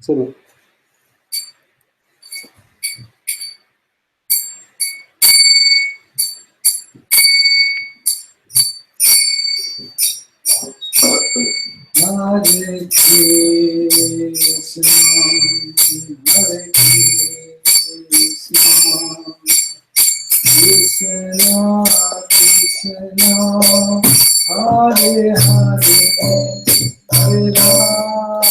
So, Hare Krishna, Hare Krishna, Krishna Krishna, Hare Hare, Hare Rama,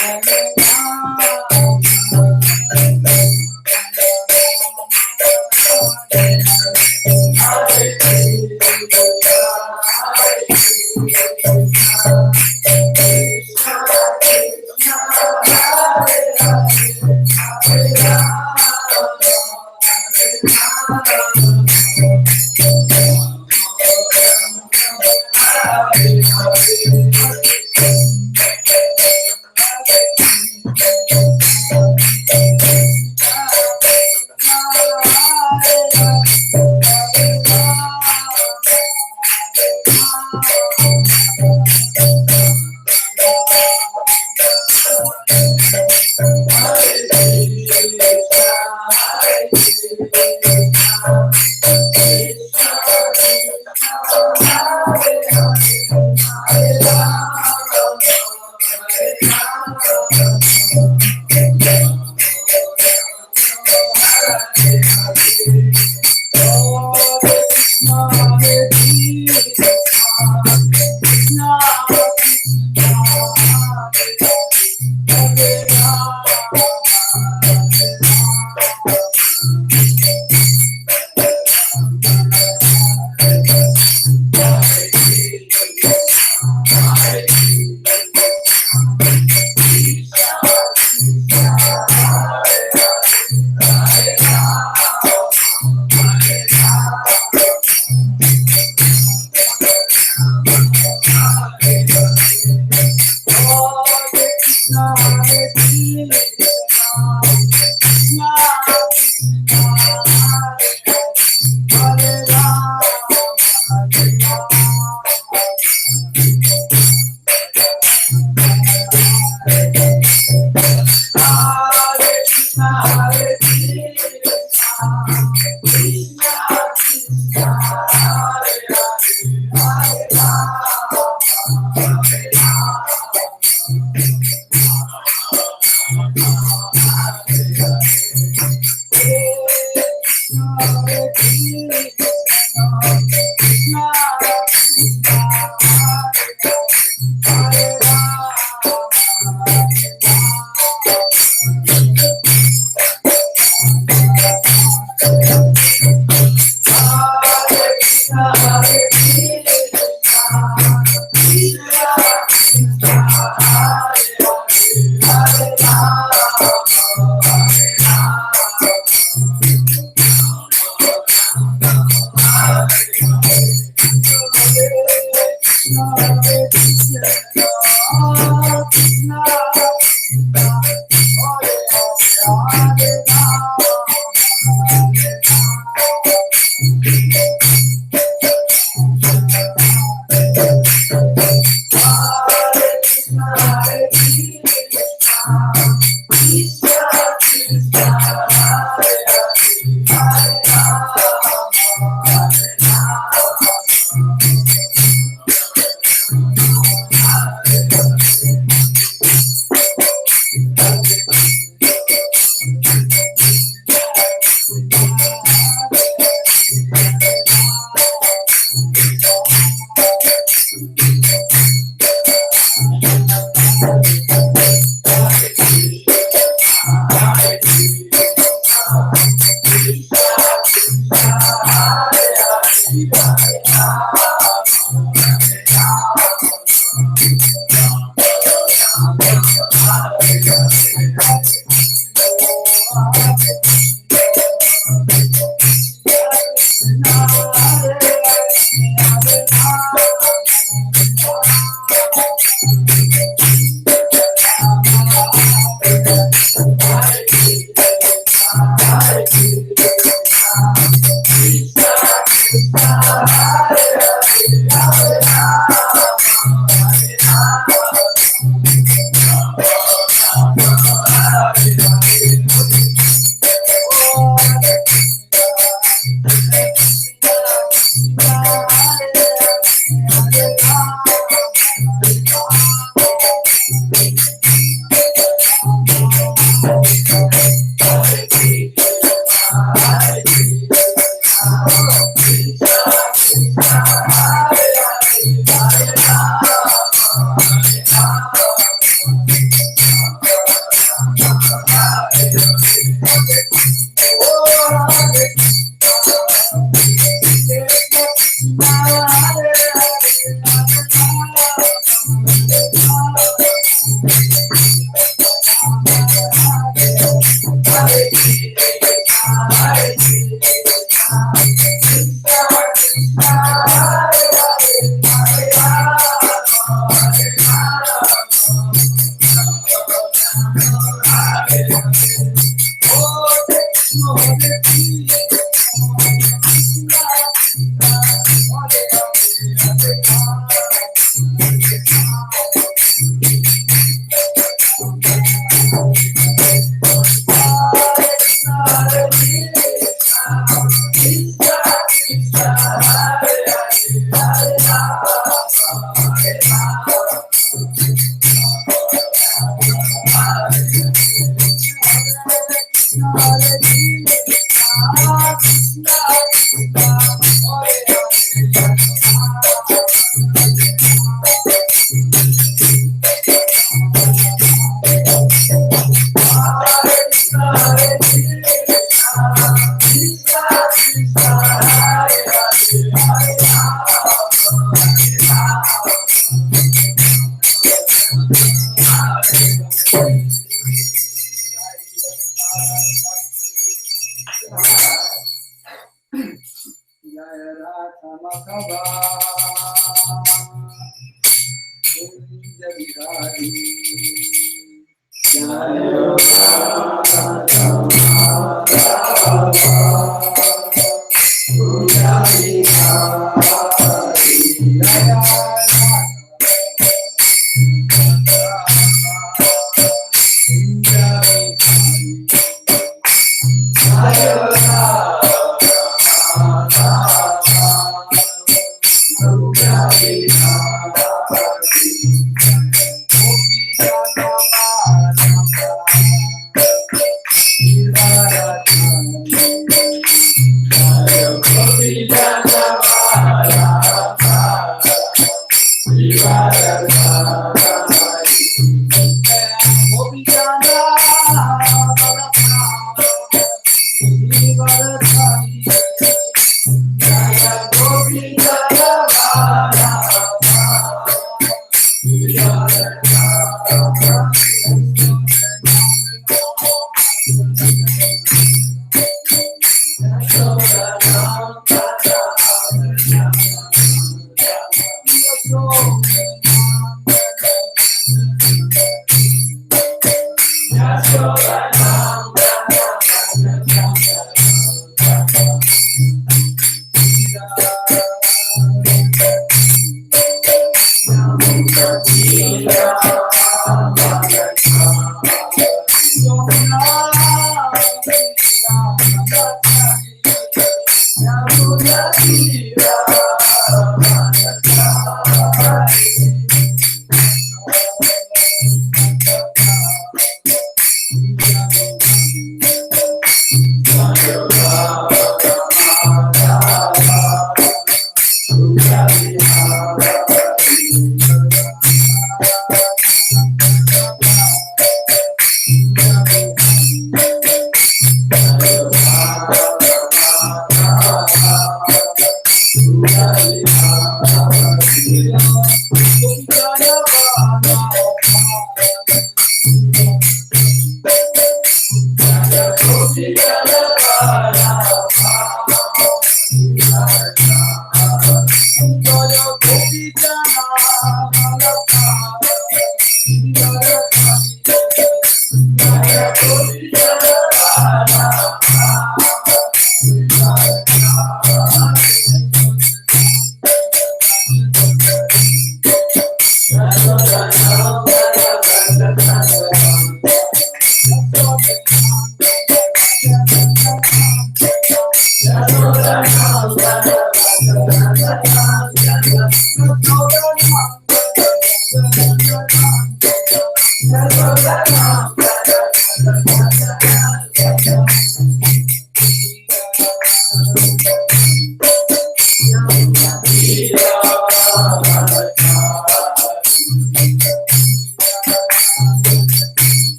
Hare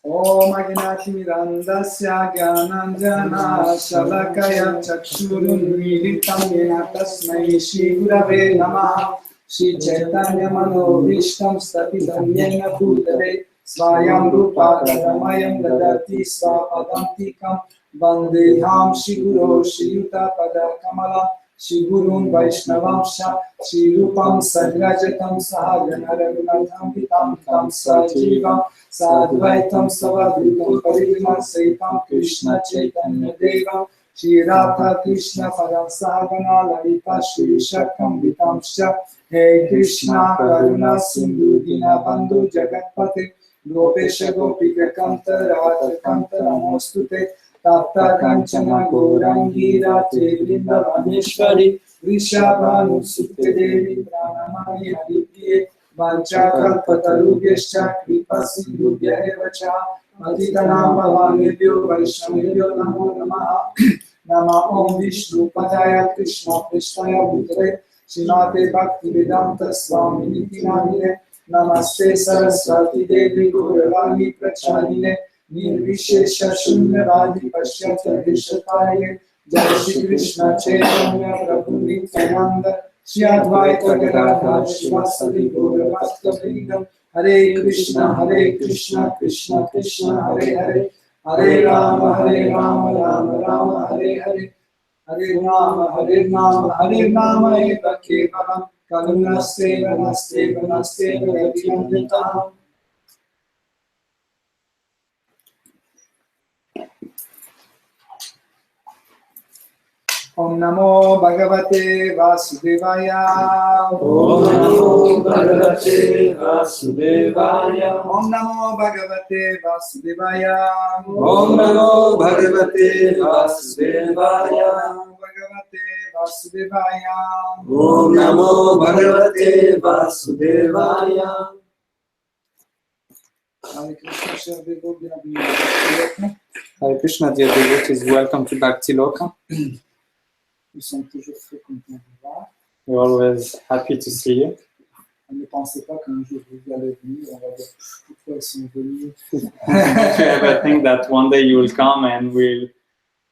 Om Agnatimirandasya Gyananjana Shalakaya Chakshurunmilitam Yena Tasmai Shri Gurave Namaha Shri Chaitanya Manobhishtam Sthapitam Yena Bhutale Svayam Rupa Dharamayam Dadati Svapadantikam Vandeham Shri Guru Shri Yuta Pada Kamala Shri Gurun Vaishnavamsha Shri Rupam Sagrajatam Sahagana Raghunatham Vitam Tam Sajivam Sadvaitam Savadvitam Parijana Saitam Krishna Chaitanya Devam Shri Radha Krishna Padam Sahagana Lalita Shri Shakam Vitamsha Hey Krishna Karuna Sindhu Dinabandhu Jagatpate Gopesha Gopika Kanta Radha Kanta Namostute Tapta Kanchana Gourangi Rate Vrindavaneshwari Vrishabhanu Sute Devi Pranamani Haripriye Vanchakalpatarubhyascha Kripa Sindhubhya Evacha Patitanam Pavanebhyo Vaishnavebhyo Namo Namaha Nama Om Vishnu Padaya Krishna Krishnaya Bhutale Srimate Bhaktivedanta Swami Niti Namine Namaste Saraswati Devi Gauravani Pracharine Nirvishesha Shunyavadi Pashyata Vishataye Jai Shri Krishna Chaitanya Prabhu Nityananda Shri Advaita Gadadhar Shivasadi Gauravasta Vrindam Hare Krishna Krishna Krishna Hare Hare Hare Rama Rama Rama Hare Hare Hare Rama Eva Kevalam Karunasteva Raghunanditam. Om Namo Bhagavate Vasudevaya. Om Namo Bhagavate Vasudevaya. Om Namo Bhagavate Vasudevaya. Om Namo Bhagavate Vasudevaya. Om Namo Bhagavate Vasudevaya. Hare Krishna, cher Devo, bienvenue à Bhakti Loka. Hare Krishna, dear devotees, welcome to Bhakti Loka. Nous sommes toujours très contents de vous voir. We're always happy to see you. Ne pensez pas qu'un jour vous allez venir, on va dire pourquoi ils sont venus. Don't you ever think that one day you will come and we'll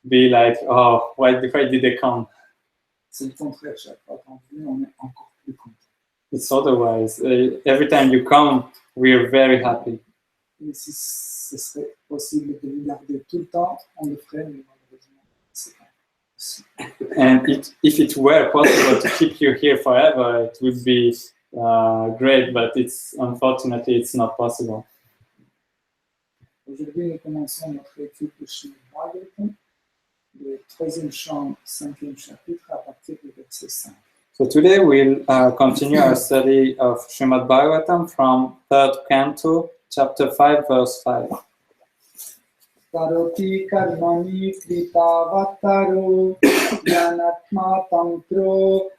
be like, oh, why did they come? C'est le contraire, chaque fois qu'on vient, on est encore plus content. It's otherwise. Every time you come, we're very happy. Et si ce serait possible de vous garder tout le temps, on le ferait, mais malheureusement, c'est pas possible. And if it were possible to keep you here forever, it would be great, but unfortunately it's not possible. Aujourd'hui, nous commençons notre étude de Srimad Bhagavatam, le 3e chant, 5e chapitre, à partir du verset 5. So today we'll continue our study of Srimad Bhagavatam from 3rd Canto, chapter 5, verse 5. Karoti karmani kritavataro yanatma tantro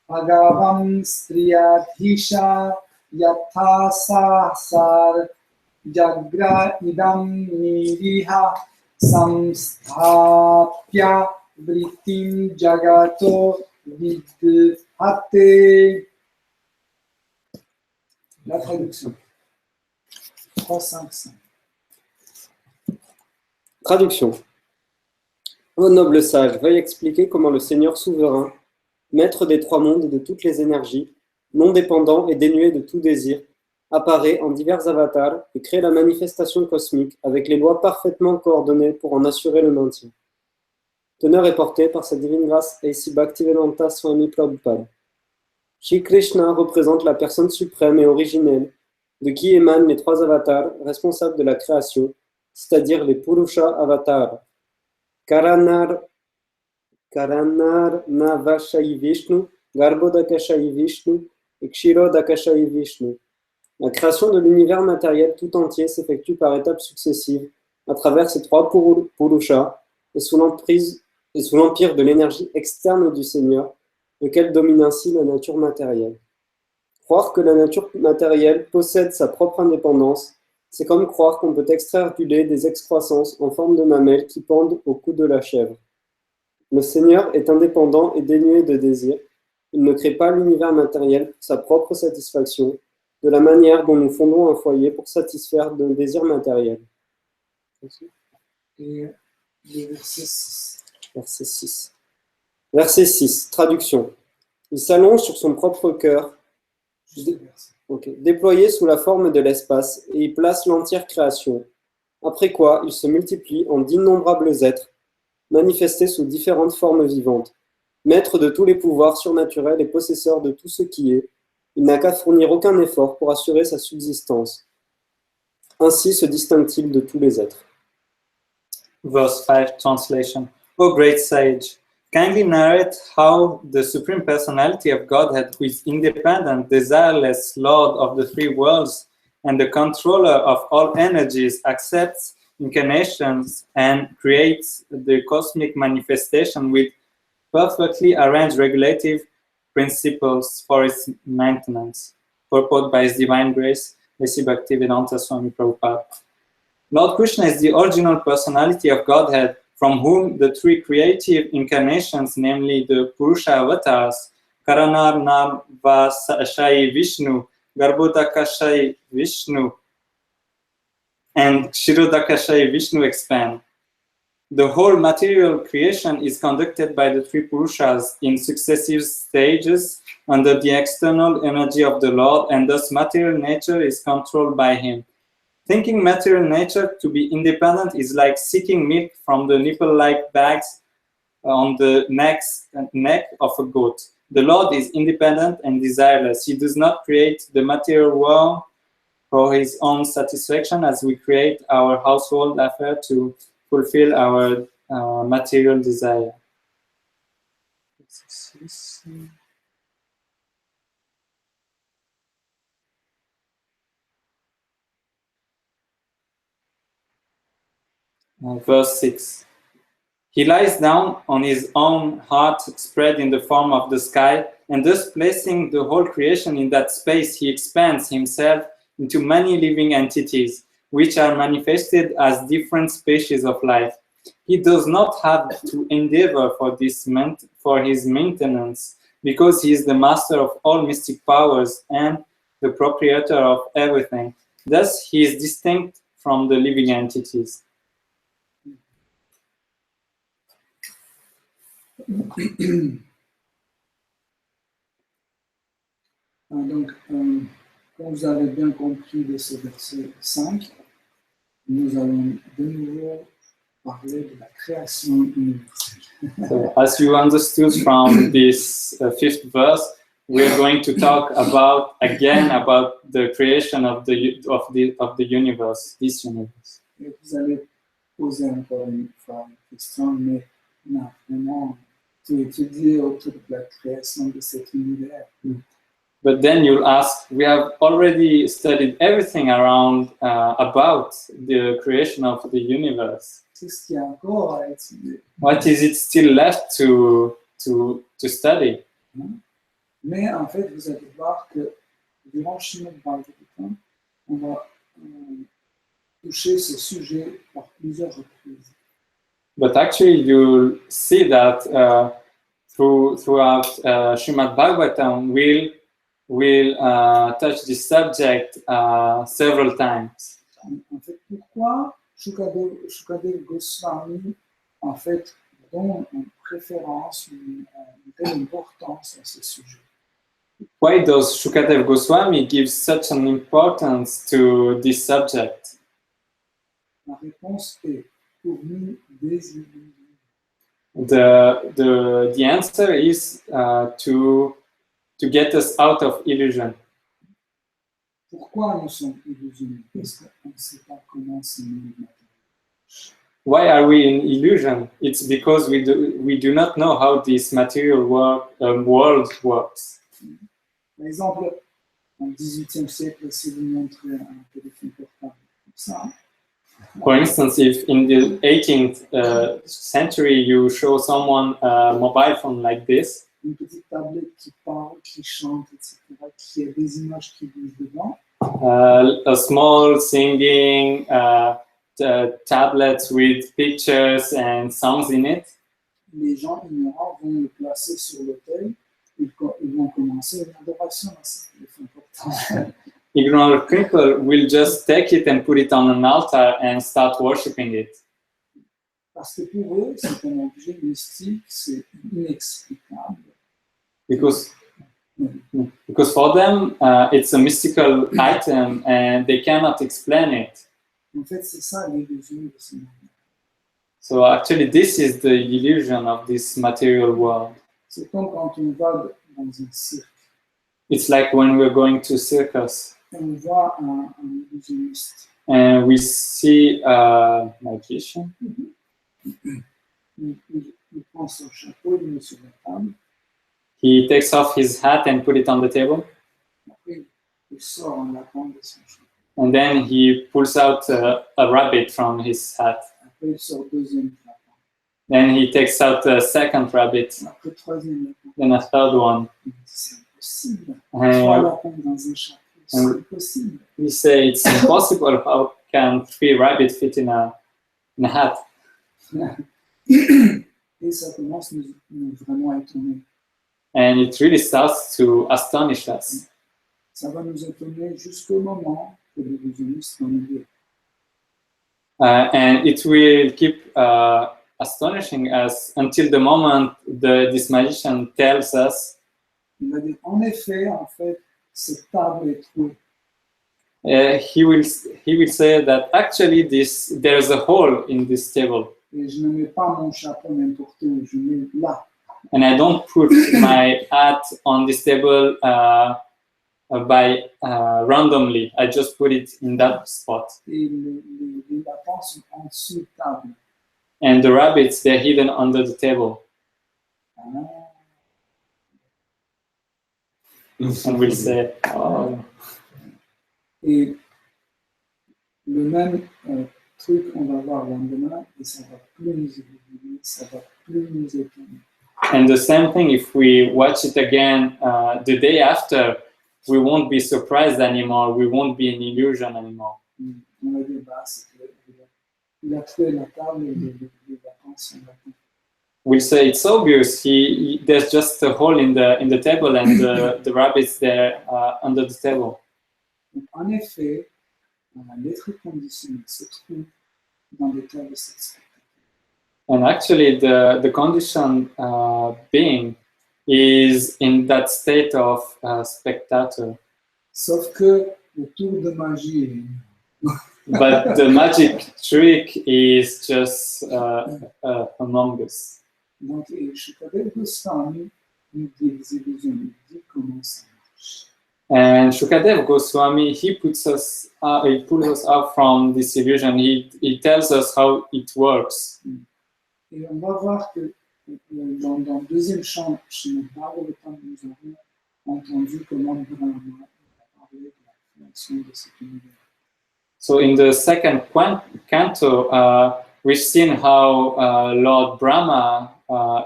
bhagavam striyadhisha yatha sahasar jagra idam niriha samsthapya vritim jagato vidhate. La traduction. 3-5-5. Traduction. Ô noble sage, veuille expliquer comment le Seigneur souverain, maître des trois mondes et de toutes les énergies, non dépendant et dénué de tout désir, apparaît en divers avatars et crée la manifestation cosmique avec les lois parfaitement coordonnées pour en assurer le maintien. Teneur est portée par sa divine grâce A.C. Bhaktivedanta Swami Prabhupada. Shri Krishna représente la personne suprême et originelle, de qui émanent les trois avatars responsables de la création, c'est-à-dire les Purusha avatars, Karanar Navashai Vishnu, Garbhodakashai Vishnu et Kshirodakashai Vishnu. La création de l'univers matériel tout entier s'effectue par étapes successives à travers ces trois Purusha et sous l'empire de l'énergie externe du Seigneur, lequel domine ainsi la nature matérielle. Croire que la nature matérielle possède sa propre indépendance, c'est comme croire qu'on peut extraire du lait des excroissances en forme de mamelles qui pendent au cou de la chèvre. Le Seigneur est indépendant et dénué de désir. Il ne crée pas l'univers matériel pour sa propre satisfaction, de la manière dont nous fondons un foyer pour satisfaire nos désirs matériels. Et le verset 6. Verset 6. Verset 6, traduction. Il s'allonge sur son propre cœur, déployé sous la forme de l'espace, et y place l'entière création, après quoi il se multiplie en d'innombrables êtres, manifestés sous différentes formes vivantes, Maître de tous les pouvoirs surnaturels et possesseur de tout ce qui est, il n'a qu'à fournir aucun effort pour assurer sa subsistance. Ainsi se distingue-t-il de tous les êtres. Verse 5 translation. O great sage, kindly narrate how the Supreme Personality of Godhead, who is independent, desireless Lord of the three worlds, and the controller of all energies, accepts incarnations and creates the cosmic manifestation with perfectly arranged regulative principles for its maintenance. Purport by His Divine Grace, A.C. Bhaktivedanta Swami Prabhupada. Lord Krishna is the original personality of Godhead, from whom the three creative incarnations, namely the Purusha avatars, Karanar Narvasashai Vishnu, Garbhodakashai Vishnu, and Kshirodakashai Vishnu expand. The whole material creation is conducted by the three Purushas in successive stages under the external energy of the Lord, and thus material nature is controlled by Him. Thinking material nature to be independent is like seeking milk from the nipple-like bags on the neck of a goat. The Lord is independent and desireless. He does not create the material world for His own satisfaction, as we create our household affair to fulfill our material desire. Verse 6. He lies down on his own heart spread in the form of the sky, and thus placing the whole creation in that space, he expands himself into many living entities, which are manifested as different species of life. He does not have to endeavor for his maintenance, because he is the master of all mystic powers and the proprietor of everything. Thus, he is distinct from the living entities. Donc, comme vous avez bien compris de ce verset 5, nous allons de nouveau parler de la création universelle. So, as you understood from this fifth verse, we're going to talk about the creation of the universe, this universe. Et vous allez poser encore une fois une question, mais on a vraiment tout étudié autour de la création de cet univers. But then you'll ask, we have already studied everything around about the creation of the universe. Qu'est-ce qu'il y a encore à étudier? What is it still left to study? Mais en fait, vous allez voir que durant le Srimad Bhagavatam, on va toucher ce sujet par plusieurs reprises. But actually, you'll see that throughout Srimad Bhagavatam, we'll touch this subject several times. En fait, pourquoi Shukadev Goswami en fait donne une préférence, une telle importance à ce sujet? Why does Shukadev Goswami give such an importance to this subject? La réponse est pour nous des illusions. The answer is to get us out of illusion. Pourquoi nous sommes illusionnés? Parce qu'on ne sait pas comment ce monde matériel. Why are we in illusion? It's because we do not know how this material world works. Par exemple, au XVIIIe siècle, si vous montrez un téléphone portable comme ça, For instance, if in the 18th century you show someone a mobile phone like this, une petite tablette qui parle, qui chante, etc., qui a des images qui bougent dedans, a small singing tablet with pictures and songs in it, les gens ignorants vont le placer sur l'autel, ils vont commencer une adoration à ce téléphone portable. ignorant people will just take it and put it on an altar and start worshipping it. Parce que pour eux, c'est un objet mystique, c'est inexplicable. Because for them, it's a mystical item and they cannot explain it. En fait, c'est ça l'illusion de ce monde. So actually, this is the illusion of this material world. C'est comme quand on va dans un cirque It's like when we're going to circus et on voit un illusionniste. and we see a magician. Il prend son chapeau, il le met sur la table, He takes off his hat and put it on the table, après il sort un lapin de son chapeau. and then he pulls out a rabbit from his hat. Après il sort deuxième lapin. Then he takes out a second rabbit, Après troisième lapin. then a third one. Il dit, c'est impossible. Trois lapins dans un chapeau, c'est impossible. We say it's impossible. How can 3 rabbits fit in a hat? Et ça commence à nous vraiment étonner. And it really starts to astonish us. Ça va nous étonner jusqu'au moment que l'illusionniste va nous dire. And it will keep astonishing us until the moment this magician tells us, Il va dire, en effet, en fait, cette table est trouée. he will say that actually there's a hole in this table. Et je ne mets pas mon chapeau n'importe où, je mets là. And I don't put my hat on this table randomly. I just put it in that spot. Et les lapins sont en dessous de table. And the rabbits, they're hidden under the table. Ah. And we'll say, oh. Et le même truc, on va voir le lendemain, et ça va plus nous évoluer, ça va plus nous étonner. And the same thing, if we watch it again the day after, we won't be surprised anymore. We won't be in illusion anymore. On va dire, bah, il a trouvé la table et les lapins sont là. We'll say it's obvious. There's just a hole in the table, and the rabbits there under the table. Donc, en effet, l'être conditionné se trouve dans l'état de cette spectacle. And actually, the conditioned being is in that state of spectator. Sauf que le tour de magie est But the magic trick is just among us. Donc, Shukadev Goswami nous désillusionne, il dit comment ça marche. And Shukadev Goswami, he pulls us out from this illusion. He tells us how it works. Et on va voir que dans le deuxième chant, Srimad Bhagavatam, nous avons entendu comment Brahma a parlé de la création de cet univers. So in the second canto, we've seen how Lord Brahma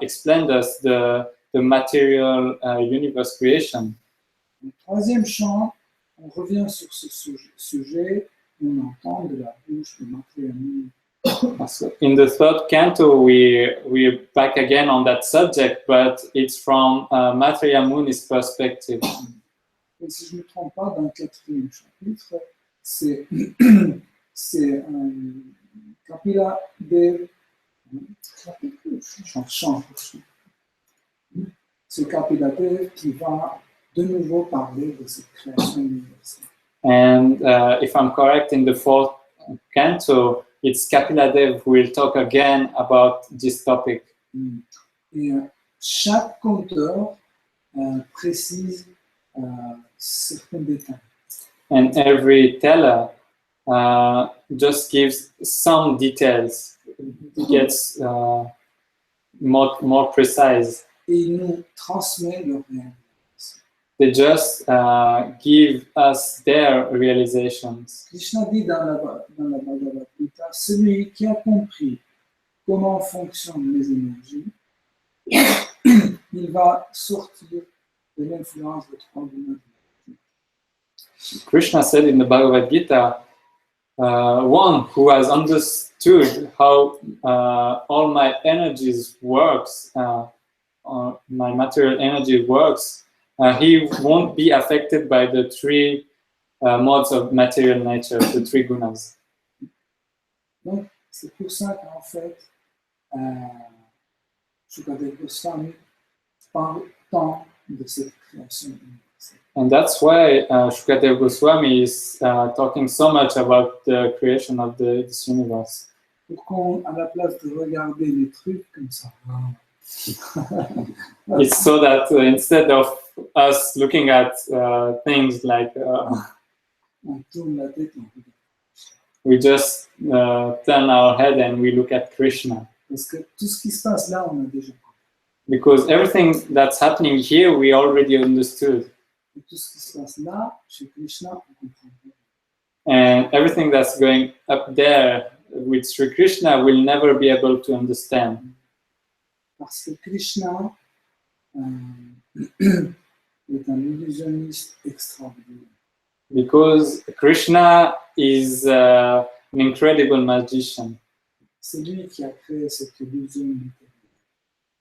explained us the material universe creation. Le troisième chant, on revient sur ce sujet, on entend de la bouche de Matriyamu. So in the third canto, we're back again on that subject, but it's from Maitreya Muni's perspective. Et si je ne me trompe pas, dans le quatrième chapitre, c'est Kapila Dev. C'est Kapila Dev qui va de nouveau parler de cette création universelle. And if I'm correct, in the fourth canto, it's Kapiladev who will talk again about this topic. Et chaque conteur précise certains détails. And every teller just gives some details, gets more precise. Et il nous transmet leur réalité. They just give us their realizations. Krishna dit dans la Bhagavad Gita, celui qui a compris comment fonctionnent les énergies, il va sortir de l'influence de trois gunas. Krishna said in the Bhagavad Gita, one who has understood how all my energies works, my material energy works, he won't be affected by the three modes of material nature, the three gunas. Donc, c'est pour ça qu'en fait, Shukadev Goswami parle tant de cette création universelle. And that's why Shukadev Goswami is talking so much about the creation of this universe. Pour qu'on, à la place de regarder les trucs comme ça, It's so that instead of us looking at things like On tourne la tête et on regarde. we just turn our head and we look at Krishna. Parce que tout ce qui se passe là, on a déjà compris. Because everything that's happening here, we already understood. Et tout ce qui se passe là, chez Krishna, on comprend pas. And everything that's going up there with Sri Krishna will never be able to understand. Parce que Krishna est un illusionniste extraordinaire. Because Krishna is an incredible magician. C'est lui qui a créé cette illusion matérielle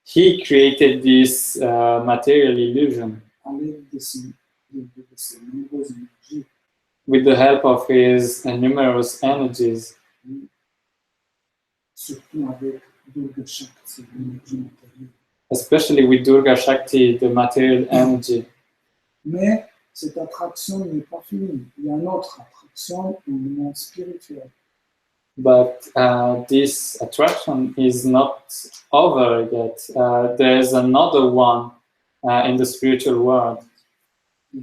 He created this material illusion à l'aide de ses nombreuses énergies. with the help of his numerous energies, Surtout avec Durga Shakti, l'énergie matérielle. especially with Durga Shakti, the material energy. Mais cette attraction n'est pas finie. Il y a une autre attraction dans le monde spirituel. But this attraction is not over yet. There's another one in the spiritual world. Et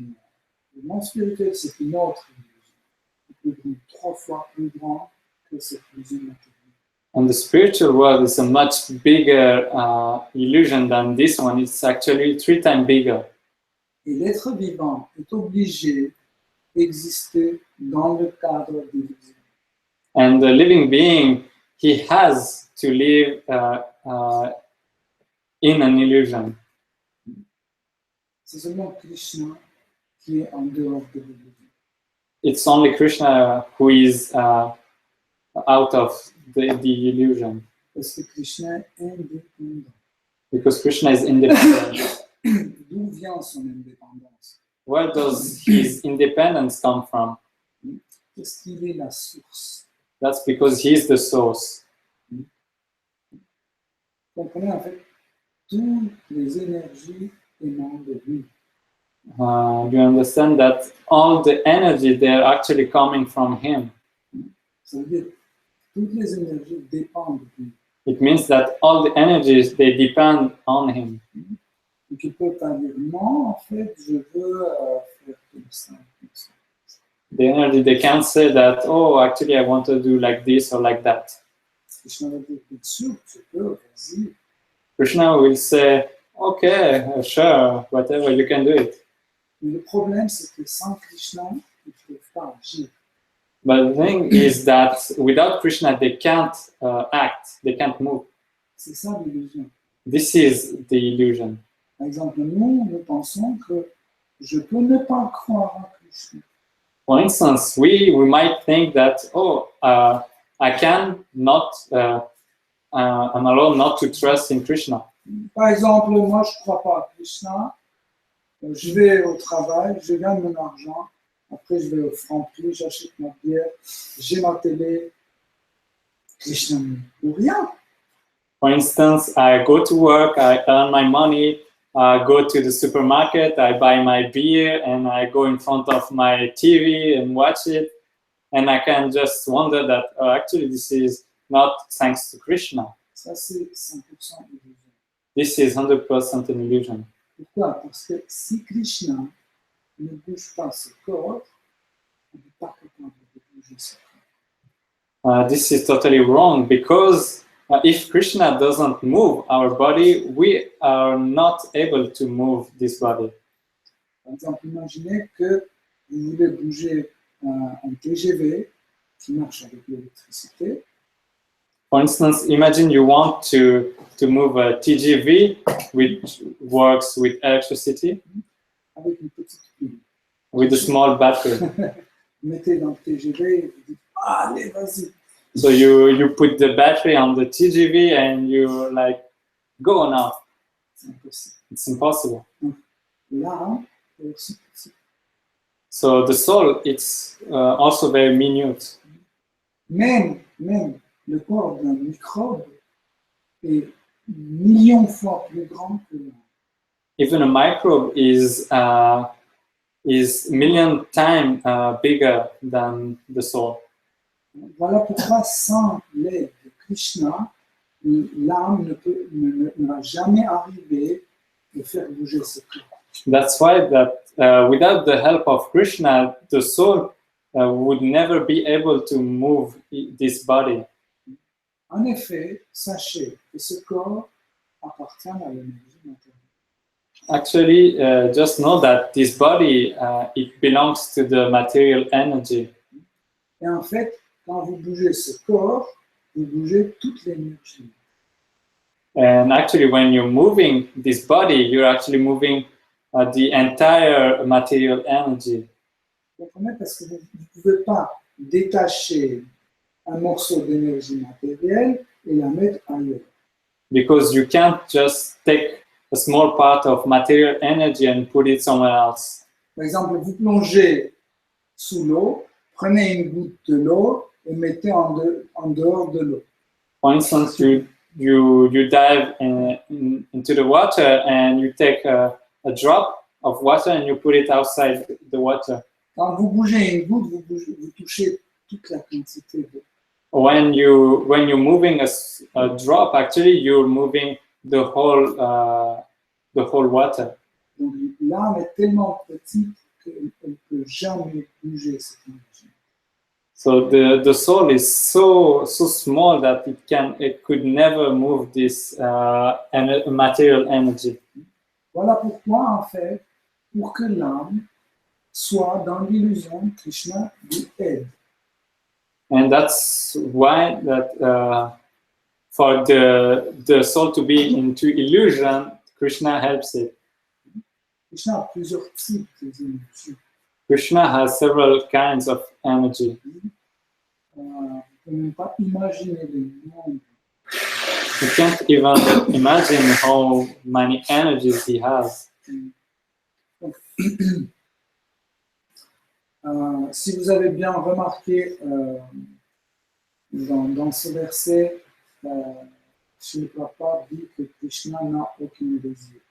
le monde spirituel, c'est une autre illusion, 3 fois plus grand que cette illusion matérielle. And the spiritual world is a much bigger illusion than this one. It's actually 3 times bigger. Et l'être vivant est obligé d'exister dans le cadre d'illusion. And the living being, he has to live in an illusion. C'est seulement Krishna qui est en dehors de l'illusion. It's only Krishna who is out of the illusion. Parce que Krishna est indépendant. Because Krishna is independent. D'où vient son indépendance? Where does his independence come from? Parce qu'il est la source. That's because he's the source. Vous comprenez, en fait, toutes les énergies émanent de lui. You understand that all the energy, they're actually coming from him. Ça veut dire que toutes les énergies dépendent de lui. It means that all the energies, they depend on him. Et tu peux pas dire non, en fait, je veux faire comme ça, comme ça. The energy, they can't say that, oh, actually, I want to do like this or like that. Krishna va dire, bien sûr, tu peux, vas-y. Krishna will say, okay, sure, whatever, you can do it. Mais le problème, c'est que sans Krishna, ils ne peuvent pas agir. But the thing is that without Krishna, they can't act, they can't move. C'est ça l'illusion. This is the illusion. Par exemple, nous pensons que je peux ne pas croire en Krishna. For instance, we might think that, oh, I can not, I'm allowed not to trust in Krishna. Par exemple, moi, je ne crois pas à Krishna. Je vais au travail, je gagne mon argent. Après, je vais au Franprix, j'achète ma bière, j'ai ma télé. Krishna, pour rien. For instance, I go to work, I earn my money, I go to the supermarket, I buy my beer, and I go in front of my TV and watch it. And I can just wonder that, actually, this is not thanks to Krishna. Ça, c'est 100% illusion. This is 100% an illusion. Pourquoi? Parce que si Krishna ne bouge pas ce corps, on n'est pas capable de bouger ce corps. This is totally wrong, because if Krishna doesn't move our body, we are not able to move this body. Par exemple, imaginez que vous voulez bouger un TGV qui marche avec l'électricité. For instance, imagine you want to move a TGV which works with electricity, Avec une petite pile. with a small battery. Vous mettez dans le TGV et vous dites allez, vas-y. So you put the battery on the TGV and you like, go now. C'est impossible. It's impossible. Là, c'est aussi possible. So the soul, it's also very minute. Même le corps d'un microbe est millions de fois plus grand que l'homme. Even a microbe is million times bigger than the soul. Voilà pourquoi, sans l'aide de Krishna, l'âme ne va jamais arriver à faire bouger ce corps. That's why that without the help of Krishna, the soul would never be able to move this body. En effet, sachez que ce corps appartient à l'énergie matérielle. Actually, just know that this body, it belongs to the material energy. Et en fait, quand vous bougez ce corps, vous bougez toute l'énergie. And actually, when you're moving this body, you're actually moving the entire material energy. Vous comprenez? Parce que vous ne pouvez pas détacher un morceau d'énergie matérielle et la mettre ailleurs. Because you can't just take a small part of material energy and put it somewhere else. Par exemple, vous plongez sous l'eau, prenez une goutte de l'eau et mettez en dehors de l'eau. For instance, you dive into the water and you take a drop of water and you put it outside the water. Quand vous bougez une goutte, vous touchez toute la quantité d'eau. When you're moving a drop, actually you're moving the whole water. Donc l'âme est tellement petite qu'elle ne peut jamais bouger cette énergie. So the soul is so small that it could never move this material energy. Voilà pourquoi, en fait, pour que l'âme soit dans l'illusion, Krishna lui aide. And that's why that for the soul to be into illusion, Krishna helps it. Krishna a plusieurs types d'énergie. Krishna has several kinds of energy. On ne peut même pas imaginer les nombres. You can't even imagine how many energies he has. Donc, si vous avez bien remarqué dans ce verset, Srila Prabhupada dit que Krishna n'a aucun désir.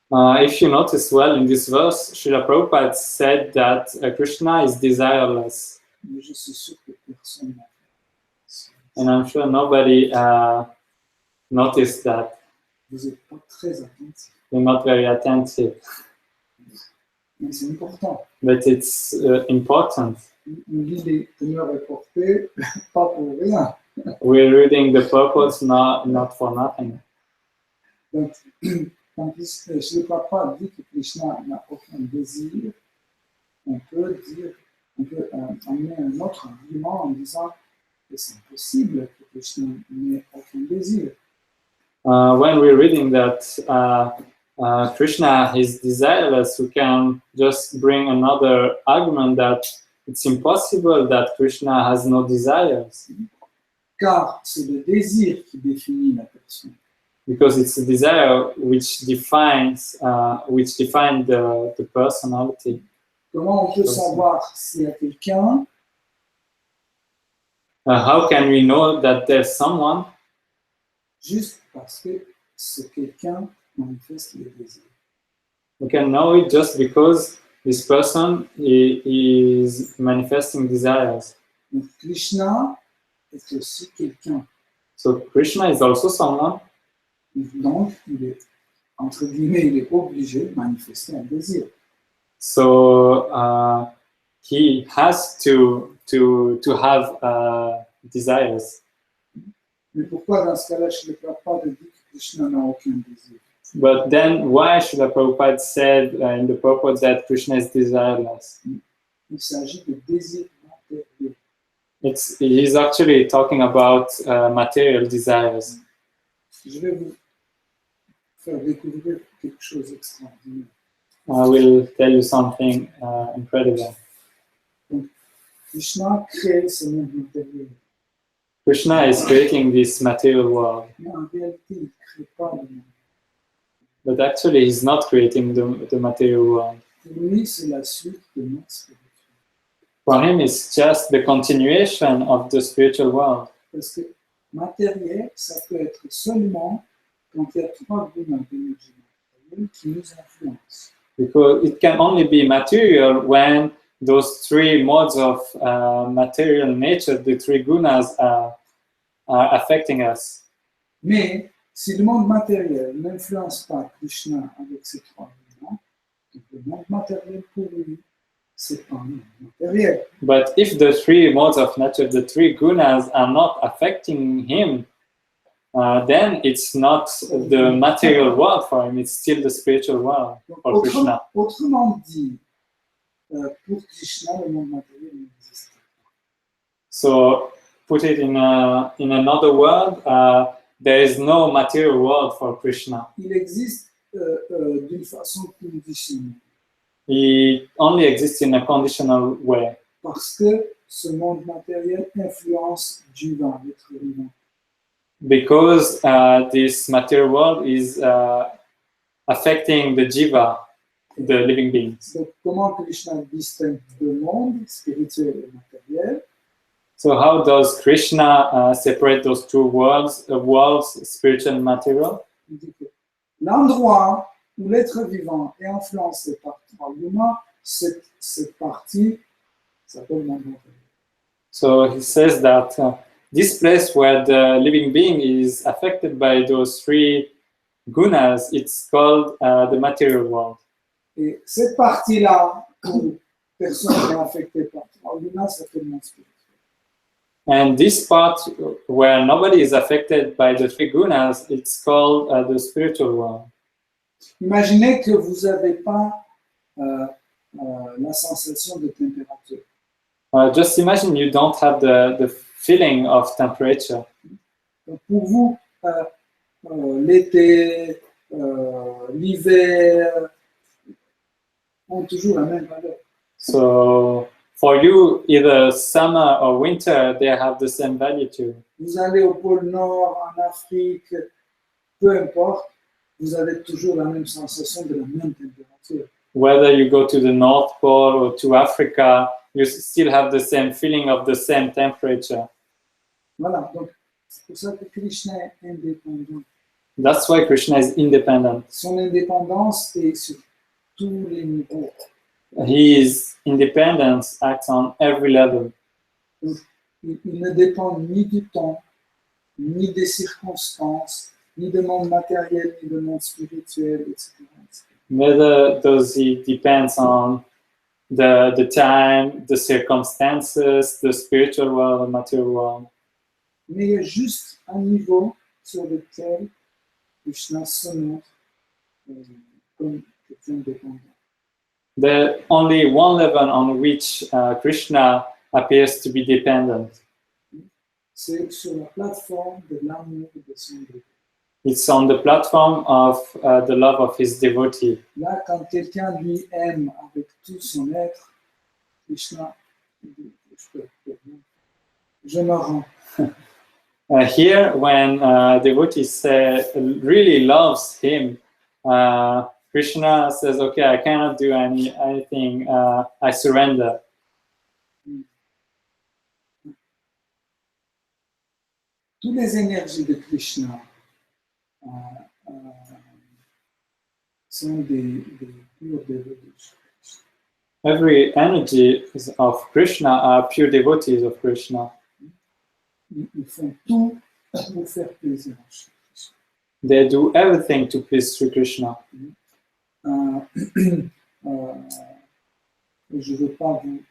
If you notice well in this verse, Srila Prabhupada said that Krishna is desireless. Mais je suis sûr que personne n'a fait. And I'm sure nobody noticed that. Vous n'êtes pas très attentifs. They're not very attentive. Mais c'est important. But it's important. On lit les teneurs et portées, pas pour rien. We're reading the purpose, not for nothing. Donc, quand Srila Prabhupada dit que Krishna n'a aucun désir, on peut amener un autre argument en disant que c'est impossible que Krishna n'ait aucun désir. When we're reading that Krishna is desireless, we can just bring another argument that it's impossible that Krishna has no desires. Car c'est le désir qui définit la personne. Because it's a desire which defines the personality. Comment on peut savoir s'il y a quelqu'un How can we know that there's someone? juste parce que ce quelqu'un manifeste les désirs. We can know it just because this person is manifesting desires. Donc Krishna est aussi quelqu'un. So Krishna is also someone. Donc il est, entre guillemets, il est obligé de manifester un désir. So he has to have desires. Mais pourquoi dans ce cas-là, je ne peux pas de dire que Krishna n'a aucun désir? But then why Srila Prabhupada said in the purport that Krishna is desireless? Il s'agit de désir matériel. He's actually talking about material desires. Je vais vous faire découvrir quelque chose d'extraordinaire. I will tell you something incredible. Donc, Krishna crée ce monde matériel. Krishna is creating this material world, Mais en réalité, il ne crée pas le monde. but actually he's not creating the material world. Pour lui, c'est la suite de notre spiritualité. For him, it's just the continuation of the spiritual world. Parce que matériel, ça peut être seulement quand il y a trois gunas d'énergie matérielle qui nous influencent. Because it can only be material when those three modes of material nature, the three gunas, are affecting us. Mais si le monde matériel n'influence pas Krishna avec ses trois éléments, le monde matériel pour lui, c'est pas un monde matériel. But if the three modes of nature, the three gunas, are not affecting him, then it's not the material world for him, it's still the spiritual world Donc, for Krishna. autrement dit, pour Krishna, le monde matériel n'existe pas. So, put it in another word, there is no material world for Krishna. Il existe d'une façon conditionnelle. He only exists in a conditional way. Parce que ce monde matériel influence Jiva, l'être vivant. Because this material world is affecting the jiva, the living beings. Donc, comment Krishna distingue deux mondes, spirituel et matériel? So how does Krishna separate those two worlds, spiritual and material? Il dit que l'endroit où l'être vivant est influencé par trois gunas, cette partie s'appelle monde matériel. So he says that this place where the living being is affected by those three gunas, it's called the material world. Et cette partie-là, où personne n'est affecté par trois gunas, s'appelle monde spirituel. And this part where nobody is affected by the three gunas, it's called the spiritual world. Imaginez que vous n'avez pas la sensation de température. Just imagine you don't have the feeling of temperature. Donc pour vous, l'été, l'hiver ont toujours la même valeur. So for you, either summer or winter, they have the same value too. Vous allez au pôle Nord, en Afrique, peu importe, vous avez toujours la même sensation de la même température. Whether you go to the North Pole or to Africa, you still have the same feeling of the same temperature. Voilà, donc c'est pour ça que Krishna est indépendant. That's why Krishna is independent. Son indépendance est sur tous les niveaux. His independence acts on every level. Donc, il ne dépend ni du temps, ni des circonstances, ni du monde matériel, ni du monde spirituel, etc. Neither does he depends on the time, the circumstances, the spiritual world, the material world. Mais il y a juste un niveau sur lequel Krishna se montre comme quelqu'un dépendant. There's only one level on which Krishna appears to be dependent. C'est sur la plateforme de l'amour de son Dieu. It's on the platform of the love of his devotee. Là, quand quelqu'un lui aime avec tout son être, Krishna dit, je me rends. Here, when devotee really loves him, Krishna says, "Okay, I cannot do anything. I surrender." Toutes les énergies de Krishna sont des purs dévotés. Every energy of Krishna are pure devotees of Krishna. Ils font tout pour faire plaisir à Krishna. They do everything to please Sri Krishna. Je ne veux pas vous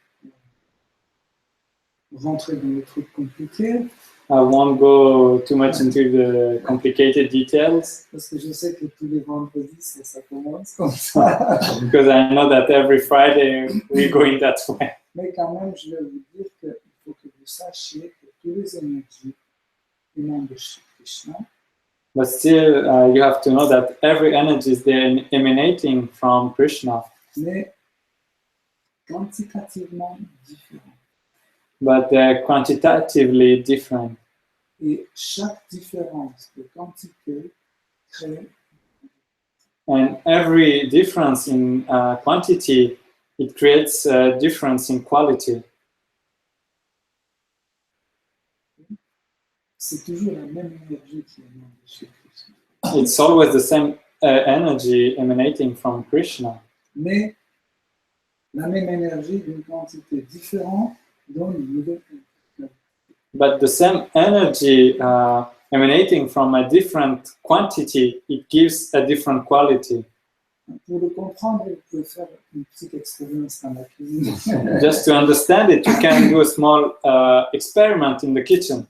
rentrer dans les trucs compliqués. I won't go too much into the complicated details Parce que je sais que tous les vendredis, ça commence comme ça. because I know that every Friday we go in that way. Mais quand même, je vais vous dire qu'il faut que vous sachiez que toutes les énergies émanent de Krishna. But still, you have to know that every energy is there emanating from Krishna, Mais quantitativement différents. but they're quantitatively different. Et chaque différence de quantité crée And every difference in quantity, it creates a difference in quality. c'est toujours la même énergie qui émane de chez Krishna. It's always the same energy emanating from Krishna. Mais la même énergie d'une quantité différente donne une nouvelle quantité. But the same energy emanating from a different quantity, it gives a different quality. Pour le comprendre, vous pouvez faire une petite expérience dans la cuisine. Just to understand it, you can do a small experiment in the kitchen.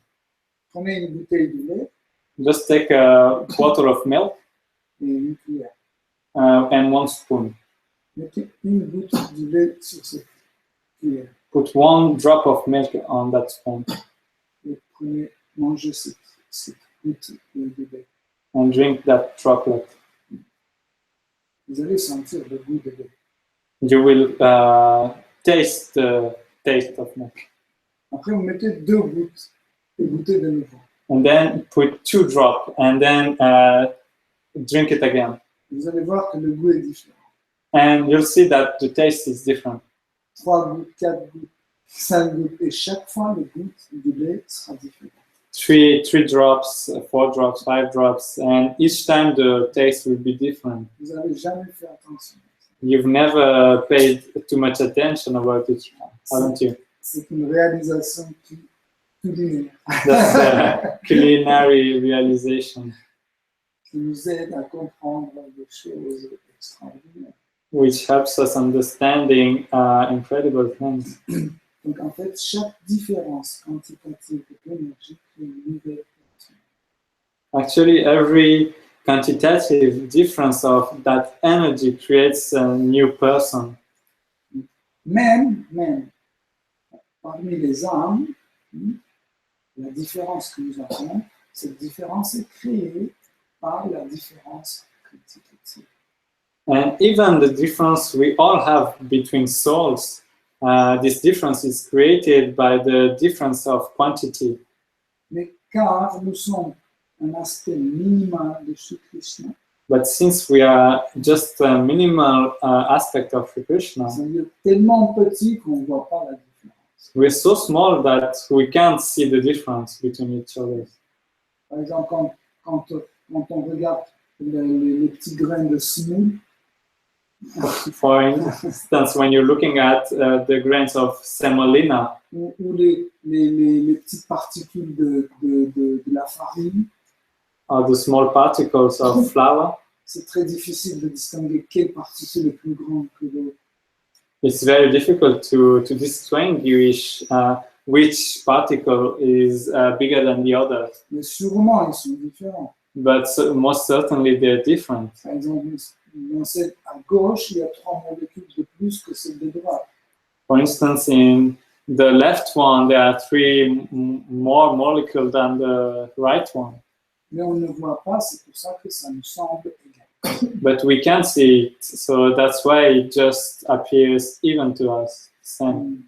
Prenez une bouteille de lait Just take a bottle of milk et une cuillère. and 1 spoon. Mettez une goutte de lait sur cette cuillère Put 1 drop of milk on that spoon et mangez cette goutte de lait. and drink that droplet. Vous allez sentir le goût de lait. You will taste the taste of milk. Après, vous mettez 2 gouttes et goûtez de nouveau. And then put 2 drops and then drink it again. Vous allez voir que le goût est différent. And you'll see that the taste is different. 3 gouttes, 4 gouttes, 5 gouttes. Et chaque fois, le goût du lait sera différent. 3 drops, 4 drops, 5 drops, and each time the taste will be different. Vous n'avez jamais fait attention. You've never paid too much attention about it, haven't you? C'est une réalisation culinaire That's a culinary realization, qui nous aide à comprendre des choses extraordinaires. which helps us understanding incredible things. Donc, en fait, chaque différence quantitative d'énergie crée une nouvelle personne. Actually, every quantitative difference of that energy creates a new person. Même parmi les âmes, la différence que nous avons, cette différence est créée par la différence quantitative. And even the difference we all have between souls, this difference is created by the difference of quantity. Mais car nous sommes un aspect minimal de Sri Krishna, But since we are just a minimal aspect of Sri Krishna, c'est-à-dire tellement petit qu'on ne voit pas la différence. we're so small that we can't see the difference between each other. Par exemple, quand on regarde les petits grains de semoule, For instance, when you're looking at the grains of semolina ou les petites particules de la farine, or the small particles of flour, c'est très difficile de distinguer quelle particule est plus grande que l'autre. it's very difficult to distinguish which particle is bigger than the other. Mais sûrement, ils sont différents. But most certainly they're different. Par exemple, dans celle à gauche, il y a 3 molécules de plus que celle de droite. For instance, in the left one, there are 3 more molecules than the right one. Mais on ne voit pas, c'est pour ça que ça nous semble égal. But we can't see it, so that's why it just appears even to us. Same.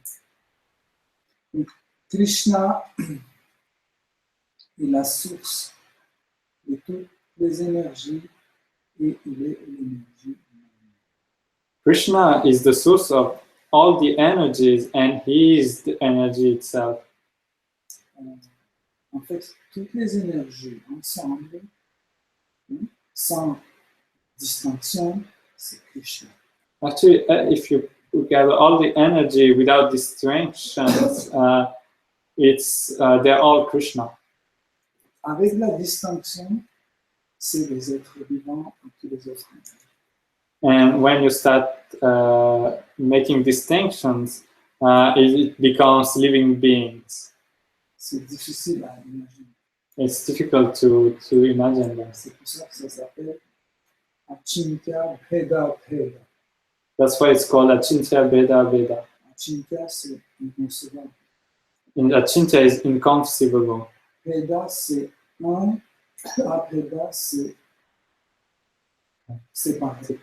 Donc, Krishna est la source de toutes les énergies et il est l'énergie. Krishna is the source of all the energies and he is the energy itself. En fait, toutes les énergies ensemble, sans distinction, c'est Krishna. Actually, if you gather all the energy without distinctions, they're all Krishna. Avec la distinction, c'est les êtres vivants et tous les êtres humains. And when you start making distinctions, it becomes living beings. C'est difficile à imaginer. It's difficult to imagine that. C'est pour ça que ça s'appelle Achintya Bheda Bheda. That's why it's called Achintya Bheda Bheda. Achintya, c'est inconcevable. And Achintya is inconceivable. Bheda, c'est un. Abheda, c'est séparé.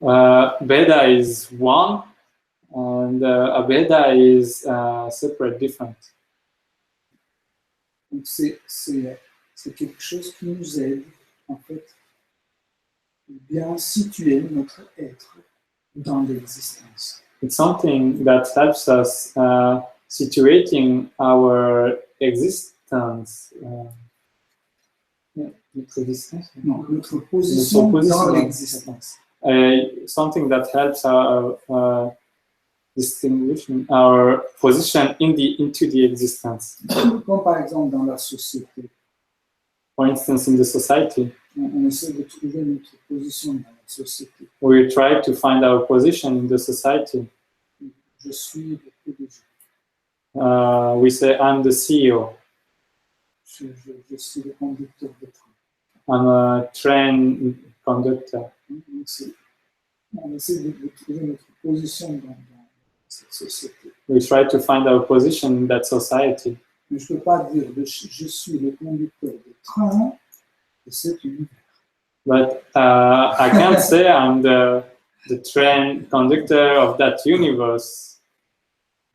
Bheda is one, and Abheda is separate, different. Donc c'est quelque chose qui nous aide, en fait, bien situer notre être dans l'existence. It's something that helps us situating our existence. Notre existence? Non, notre position dans l'existence. Something that helps our distinguishing our position into the existence. Comme par exemple dans la société. For instance, in the society, on essaie de trouver notre position dans la société. we try to find our position in the society. Je suis le PDG. We say, I'm the CEO. Je suis le conducteur de train. I'm a train conductor. Donc, on essaie de trouver notre position dans cette société. We try to find our position in that society. Mais je ne peux pas dire je suis le conducteur de train de cet univers. But I can't say I'm the train conductor of that universe.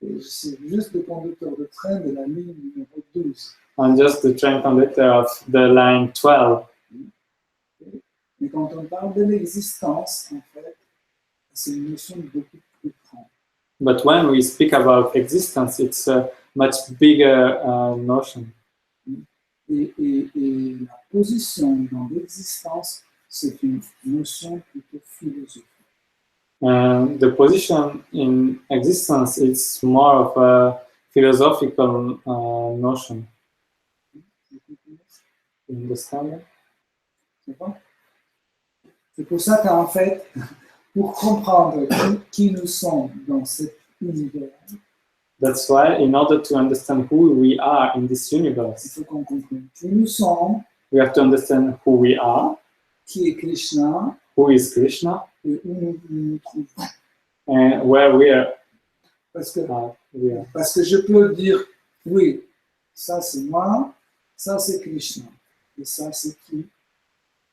Et c'est juste le conducteur de train de la ligne numéro 12. I'm just the train conductor of the line 12. Mais quand on parle de l'existence, en fait, c'est une notion beaucoup plus grande. But when we speak about existence, it's a much bigger notion. Et la position dans l'existence, c'est une notion plutôt philosophique. The position in existence, it's more of a philosophical notion. You understand? C'est bon? C'est pour ça qu'en fait, pour comprendre qui nous sommes dans cet univers, That's why, in order to understand who we are in this il universe, faut qu'on comprenne qui nous sommes, we have to understand who we are, qui est Krishna who is Krishna, et où nous trouvons. and where we are. Parce que We are. Parce que je peux dire, oui, ça c'est moi, ça c'est Krishna, et ça c'est qui?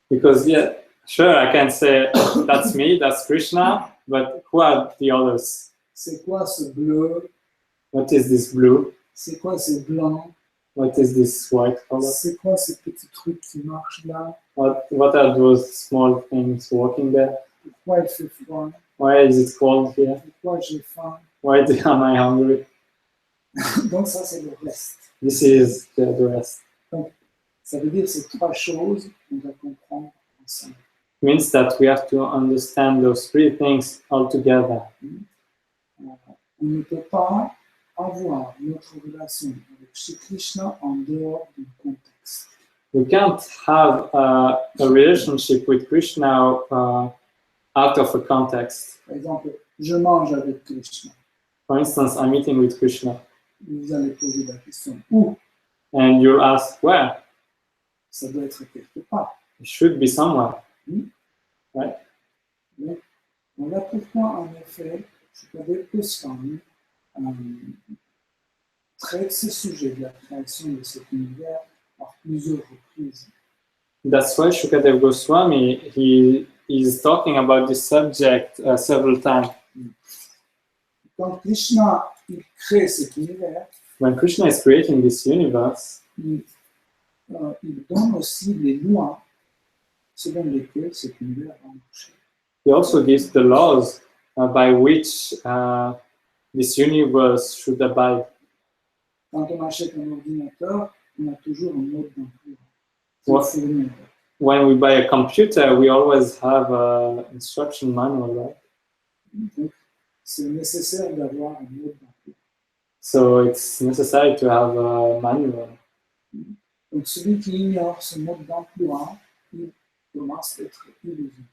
Because, yeah, sure, I can say that's me, that's Krishna, but who are the others? C'est quoi ce bleu? What is this blue? C'est quoi ce blanc? What is this white color? C'est quoi ces petits trucs qui marchent là? What are those small things walking there? Pourquoi il fait froid? Why is it cold here? Pourquoi j'ai faim? Why am I hungry? Donc ça c'est le reste. This is the rest. Ça veut dire ces trois choses qu'on doit comprendre ensemble. Means that we have to understand those three things all together. On ne peut pas avoir notre relation avec Shri Krishna en dehors du contexte. We can't have a relationship with Krishna out of a context. Par exemple, je mange avec Krishna. For instance, I'm eating with Krishna, Vous allez poser la question où? and you'll ask where? Ça doit être quelque part. It should be somewhere. Donc, voilà pourquoi, en effet, Shukadeva Goswami traite ce sujet de la création de cet univers par plusieurs reprises. That's why Shukadeva Goswami, he is talking about this subject several times. Quand Krishna il crée cet univers, When Krishna is creating this universe, il donne aussi les lois selon lesquelles cet univers va marcher. he also gives the laws by which this universe should abide. Quand on achète un ordinateur, on a toujours un mode d'emploi. What? C'est fourni, en fait. When we buy a computer, we always have an instruction manual, right? Donc, c'est nécessaire d'avoir un mode d'emploi. So it's necessary to have a manual. Donc, celui qui ignore ce mode d'emploi, il commence à être illusion.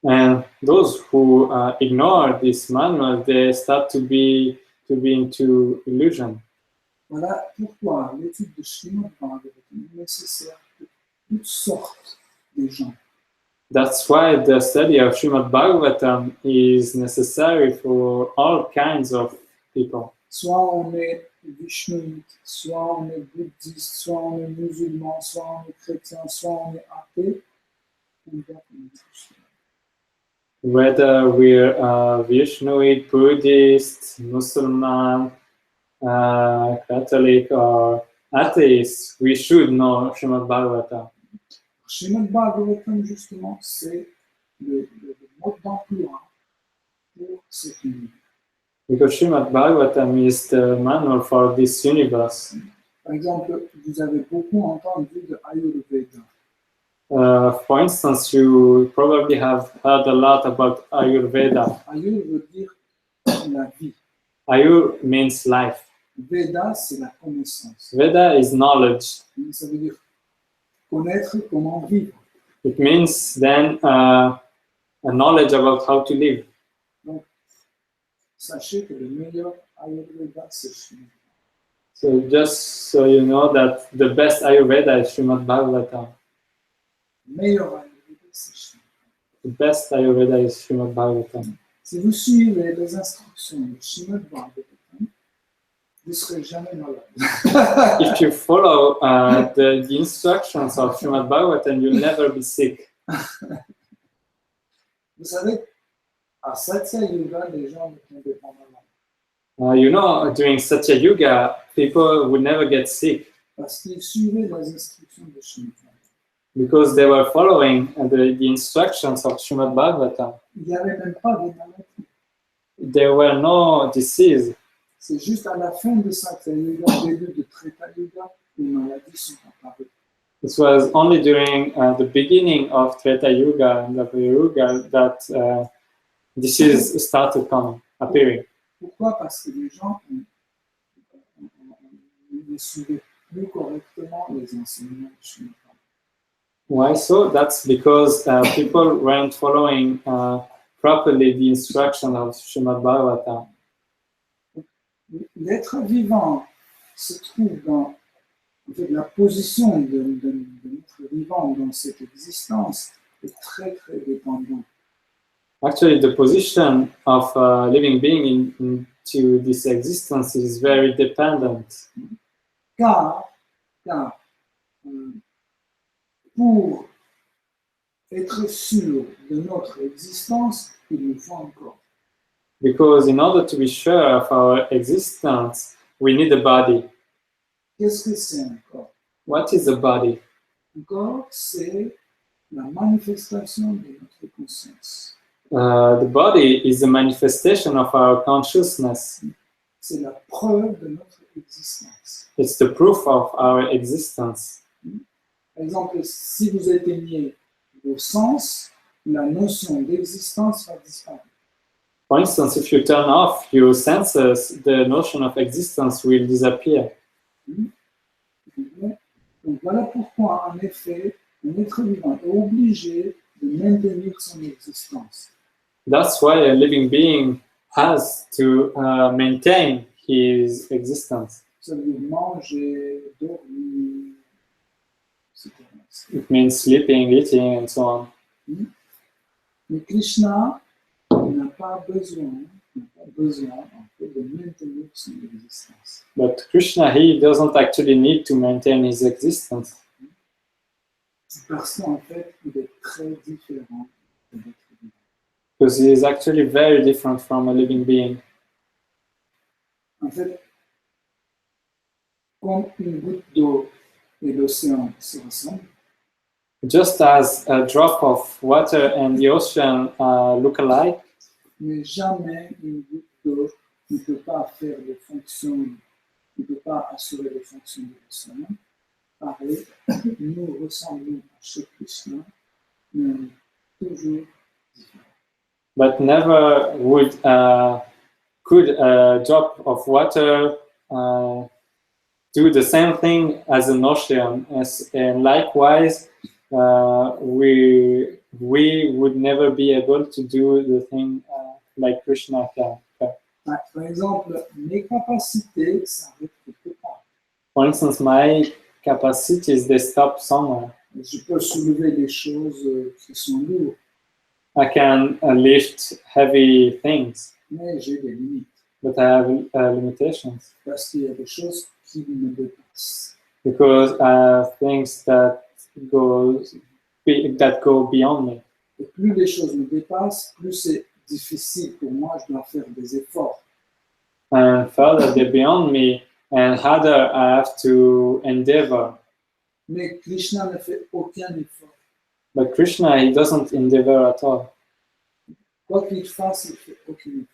And those who ignore this manual, they start to be into illusion. Voilà pourquoi l'étude de Srimad Bhagavatam est nécessaire pour toutes sortes de gens. That's why the study of Srimad Bhagavatam is necessary for all kinds of people. Soit on est Vishnuite, soit on est bouddhiste, soit on est musulman, soit on est chrétien, soit on est athée, on doit connaître Srimad. Whether we're Vishnuite, Buddhist, Muslim, Catholic, or atheist, we should know Srimad Bhagavatam. Srimad Bhagavatam, justement, c'est le mode d'emploi pour cet univers. Because Srimad Bhagavatam is the manual for this universe. Par exemple, vous avez beaucoup entendu de Ayurveda. For instance, you probably have heard a lot about Ayurveda. Ayur veut dire la vie. Ayur means life. Veda, c'est la connaissance. Veda is knowledge. Ça veut dire connaître comment vivre. It means then a knowledge about how to live. Donc, sachez que le meilleur Ayurveda, c'est Srimad. So just so you know that the best Ayurveda is Srimad Bhagavatam. Le meilleur Ayurveda, c'est Srimad. The best Ayurveda is Srimad Bhagavatam. Si vous suivez les instructions de Srimad Bhagavatam, vous ne serez jamais malade. If you follow the instructions of Srimad Bhagavatam, you'll never be sick. Vous savez, à Satya Yuga, les gens ne tombaient pas malades. You know, during Satya Yuga, people would never get sick Parce qu'ils suivaient les instructions de Srimad Bhagavatam. because they were following the instructions of Srimad Bhagavatam. Il n'y avait même pas de maladie. There were no disease. C'est juste à la fin de Satya Yuga, au début de Treta Yuga, les maladies sont apparues. It was only during the beginning of Treta Yuga and Dvapara Yuga that disease started appearing. Pourquoi? Parce que les gens ne suivaient plus correctement les enseignements de Srimad Bhagavatam. Why so? That's because people weren't following properly the instruction of Srimad Bhagavatam. L'être vivant se trouve dans en fait, la position de l'être vivant dans cette existence est très très dépendante. Actually, the position of a living being into this existence is very dependent. Car pour être sûr de notre existence, il nous faut un corps. Because in order to be sure of our existence, we need a body. Qu'est-ce que c'est un corps? What is a body? Un corps, c'est la manifestation de notre conscience. The body is a manifestation of our consciousness. C'est la preuve de notre existence. It's the proof of our existence. Par exemple, si vous éteignez vos sens, la notion d'existence va disparaître. For instance, if you turn off your senses, the notion of existence will disappear. Donc voilà pourquoi, en effet, un être vivant est obligé de maintenir son existence. That's why a living being has to maintain his existence. Ça veut dire manger, dormir, etc. It means sleeping, eating, and so on. Mais Krishna n'a pas besoin en fait, de maintenir son existence. But Krishna, he doesn't actually need to maintain his existence Parce qu'en fait, il est très différent de l'être vivant. because he is actually very different from a living being. En fait, comme une goutte d'eau et l'océan se ressemblent, Just as a drop of water and the ocean look alike, mais jamais une goutte d'eau ne peut pas faire les fonctions, ne peut pas assurer les fonctions de l'océan. Pareil, nous ressemblons à Shri Krishna, mais toujours différents. but never could a drop of water do the same thing as an ocean. And likewise, we would never be able to do the thing like Krishna can. Par exemple, mes capacités s'arrêtent quelque part. For instance, my capacities, they stop somewhere. Je peux soulever des choses qui sont lourdes, I can lift heavy things, mais j'ai des limites. but I have limitations Parce qu'il y a des choses qui me dépassent. because I have things that go beyond me. Et plus les choses me dépassent, plus c'est difficile pour moi, je dois faire des efforts. And further, they're beyond me, and harder I have to endeavor. Mais Krishna ne fait aucun effort. But Krishna, he doesn't endeavor at all. Quoi qu'il fasse, il ne fait aucun effort.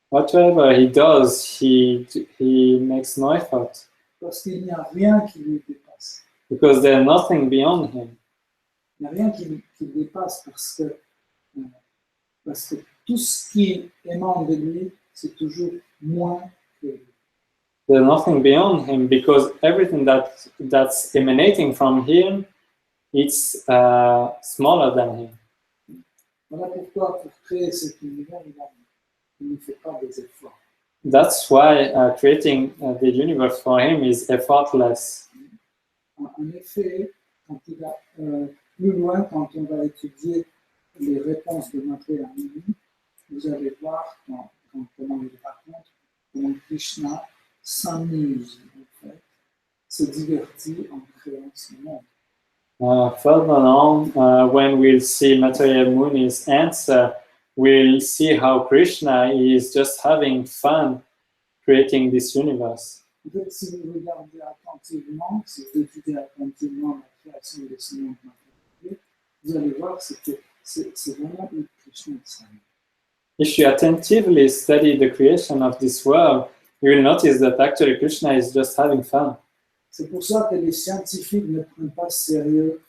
Whatever he does, he makes no effort Parce qu'il n'y a rien qui lui dépasse. because there's nothing beyond him. Il n'y a rien qui le dépasse parce que tout ce qui émane de lui, c'est toujours moins que lui. There's nothing beyond him because everything that's emanating from him it's smaller than him. Voilà pourquoi, pour créer cet univers, il ne fait pas des efforts. That's why creating the universe for him is effortless. En effet, quand il va plus loin, quand on va étudier les réponses de notre ami, vous allez voir comment il raconte, comment Krishna s'amuse, en fait, se divertit en créant ce monde. Further on, when we'll see Maitreya Muni's answer, we'll see how Krishna is just having fun creating this universe. En fait, si vous regardez attentivement, si vous étudiez attentivement la création de ce monde matériel, vous allez voir que c'est vraiment une Krishna qui s'amuse. If you attentively study the creation of this world, you will notice that actually Krishna is just having fun. C'est pour ça que les scientifiques ne prennent pas sérieux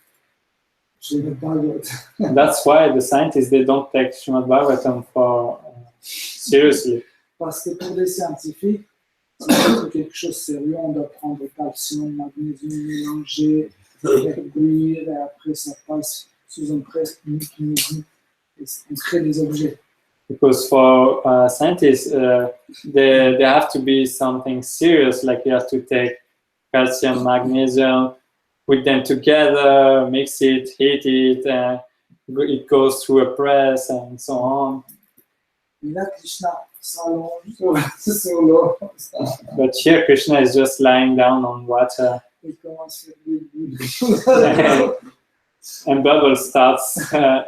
Srimad Bhagavatam. That's why the scientists, they don't take Srimad Bhagavatam for seriously. Parce que pour les scientifiques, c'est quelque chose de sérieux, on doit prendre le calcium, magnésium, mélanger, réduire, et après ça passe sous un presse kinésique et on crée des objets. Because for scientists, there have to be something serious, like you have to take calcium, magnesium, put them together, mix it, heat it, it goes through a press and so on. Et là, Krishna s'allonge sur l'eau. But here Krishna is just lying down on water. Il commence à faire des And bubble starts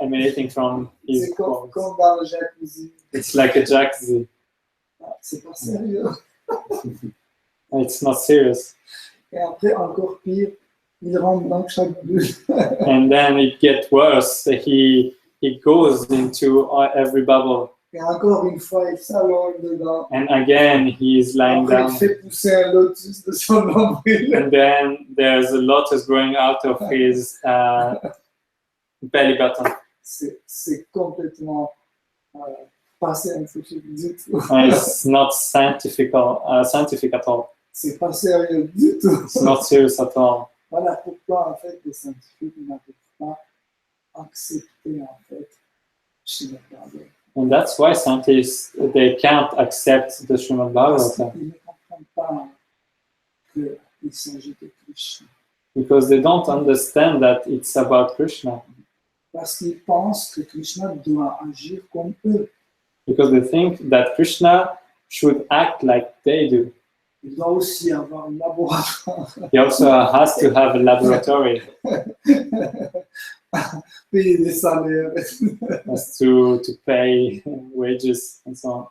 emanating from his C'est pores. comme dans le jacuzzi. It's like a jacuzzi. Ah, c'est pas sérieux. It's not serious. Et après, encore pire, il rentre dans chaque bulle. And then it gets worse. He goes into every bubble. Et encore une fois, il s'allonge dedans. And again, he is lying Après, down. il fait pousser un lotus de son nombril. And then there's a lotus growing out of his belly button. C'est complètement pas scientifique du tout. And it's not scientific at all. C'est pas sérieux du tout. It's not serious at all. Voilà pourquoi, en fait, les scientifiques n'arrivent pas à accepter, en fait, Srimad Bhagavatam. And that's why scientists, they can't accept the Srimad Parce Bhagavatam. qu'ils ne comprennent pas qu'il s'agit de Krishna. Because they don't understand that it's about Krishna. Parce qu'ils pensent que Krishna doit agir comme eux. Because they think that Krishna should act like they do. Il doit aussi avoir un laboratoire. He also has to have a laboratory. Payer des salaires. Has to pay wages and so on.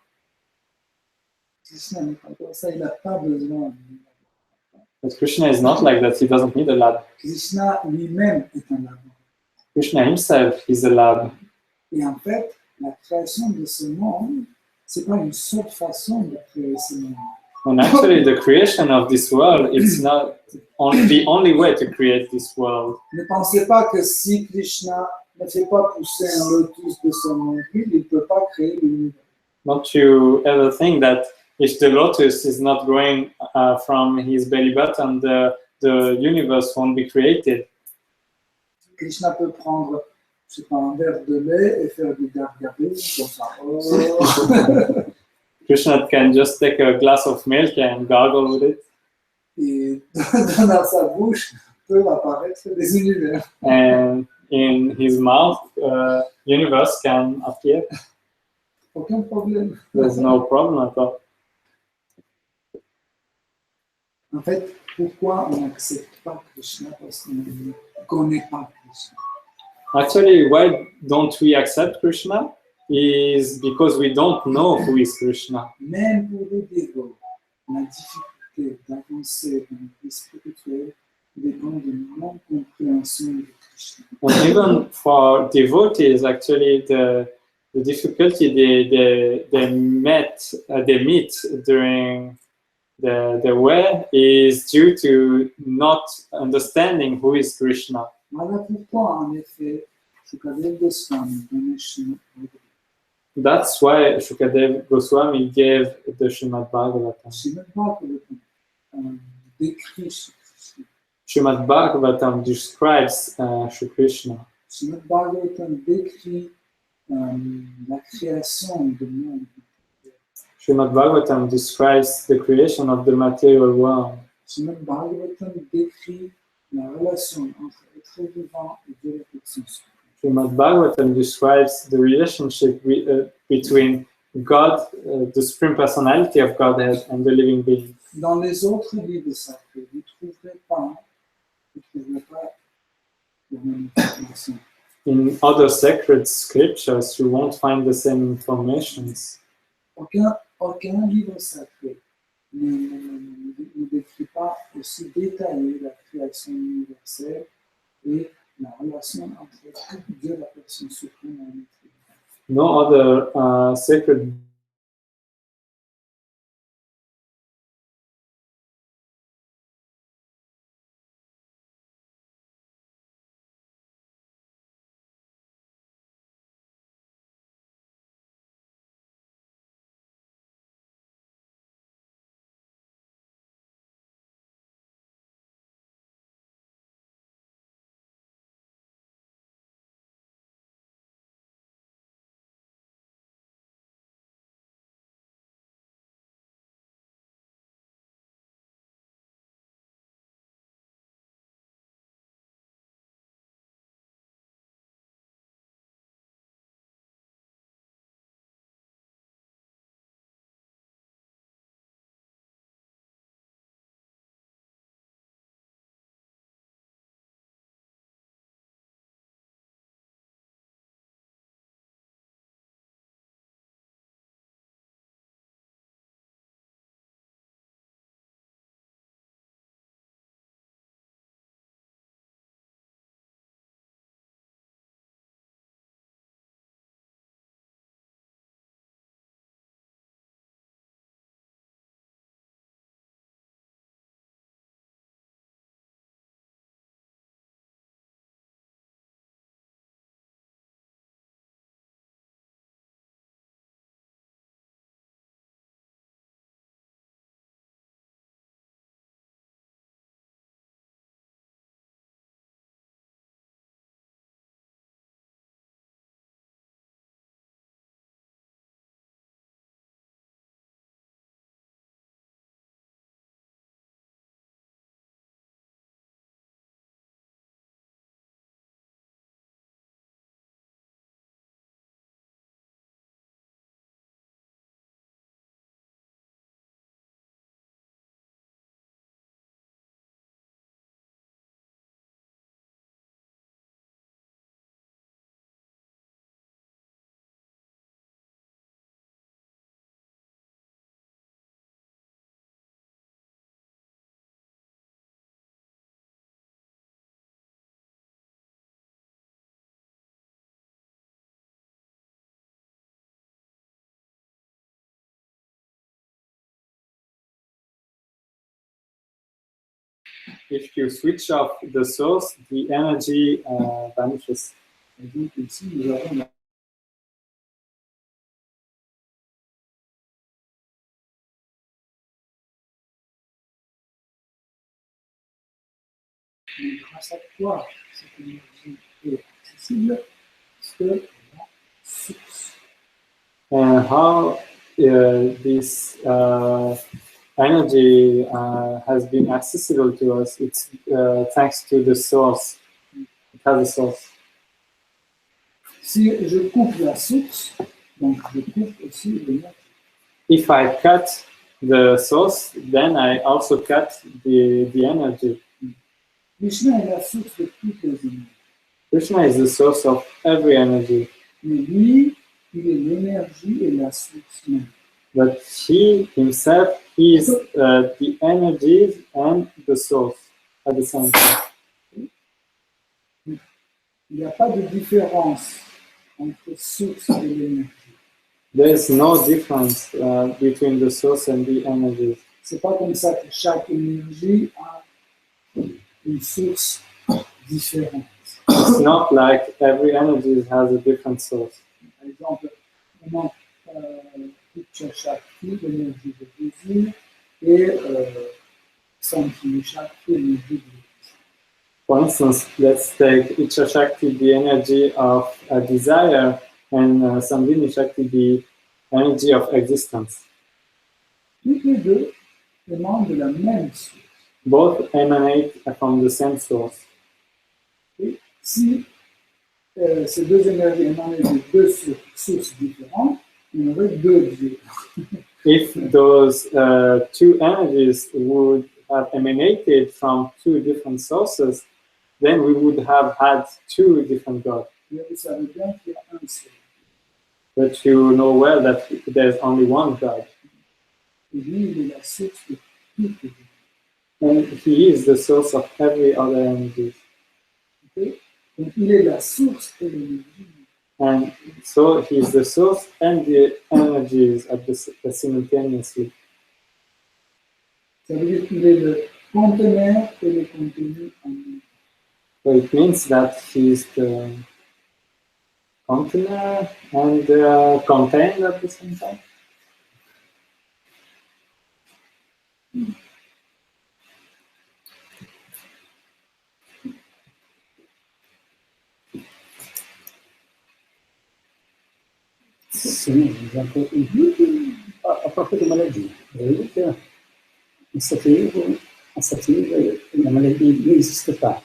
Krishna n'est pas comme ça, il n'a pas besoin. But Krishna is not like that. He doesn't need a lab. Krishna lui-même est un laboratoire. Krishna himself is a lab. Et en fait, la création de ce monde, c'est pas une seule façon de créer ce monde. And actually, the creation of this world, it's not the only way to create this world. Ne pensez pas que si Krishna ne fait pas pousser un lotus de son nombril, il ne peut pas créer l'univers. Don't you ever think that if the lotus is not growing from his belly button, the universe won't be created? Krishna peut prendre, je sais pas, un verre de lait et faire du gargarisme comme ça. Oh. Krishna can just take a glass of milk and gargle with it. Et dans sa bouche peuvent apparaître des univers. And in his mouth, universe can appear. Aucun problème. There's no problem at all. En fait, pourquoi on n'accepte pas Krishna? Parce qu'on ne connaît pas Krishna. Actually, why don't we accept Krishna? Is because we don't know who is Krishna. Même pour les dévots, la difficulté d'avancer dans la vie spirituelle dépend de non-compréhension de Krishna. And even for devotees, actually, the difficulty they meet during the way is due to not understanding who is Krishna. Voilà pourquoi, en effet, Shukadev Goswami donnait Srimad Bhagavatam. That's why Shukadev Goswami gave the Srimad Bhagavatam. Srimad Bhagavatam décrit ce Krishna. Srimad Bhagavatam describes Shri Krishna. Srimad Bhagavatam décrit la création du monde. Srimad Bhagavatam describes the creation of the material world. Srimad Bhagavatam décrit la relation entre être vivant et Dieu la personne suprême. Srimad Bhagavatam describes the relationship between God, the Supreme Personality of Godhead, and the living being. Dans les autres livres sacrés, vous ne trouverez pas la même information. In other sacred scriptures, you won't find the same informations. Aucun livre sacré ne décrit pas aussi détaillé la création universelle et la relation entre Dieu, la personne suprême, et l'être humain. No other sacred if you switch off the source, the energy vanishes. Et donc ici, nous avons mais grâce à quoi cette énergie est accessible? Parce que la source. And how this energy has been accessible to us, it's thanks to the source. It has a source. Si je coupe la source, donc je coupe aussi l'énergie. If I cut the source, then I also cut the energy. Krishna est la source de toutes les énergies. Krishna is the source of every energy. Mais lui, il est l'énergie et la source même. But he himself, he is the energies and the source at the same time. Il n'y a pas de différence entre source et l'énergie. There is no difference between the source and the energies. C'est pas comme ça que chaque énergie a une source différente. It's not like every energy has a different source. Par exemple, comment Pitcha Shakti, l'énergie de désir, et Sankhya Shakti, l'énergie de For instance, let's take Icha Shakti, the energy of a desire, and Sandhini Shakti, the energy of existence. Toutes les deux émanent de la même source. Both emanate from the same source. Et si ces deux énergies émanaient de deux sources différentes, il y aurait deux dieux. If those two energies would have emanated from two different sources, then we would have had two different gods. Mais vous savez bien qu'il y a un seul. But you know well that there's only one God. Et lui, il est la source de toutes les énergies. And he is the source of every other energy. Okay? Donc, il est la source et l'énergie. And so he is the source and the energies at the simultaneously. Ça veut dire qu'il est le conteneur et le contenu en lui. So it means that he is the container and the contained at the same time. Sim, a própria maladie. A sativa, la maladie n'existe pas.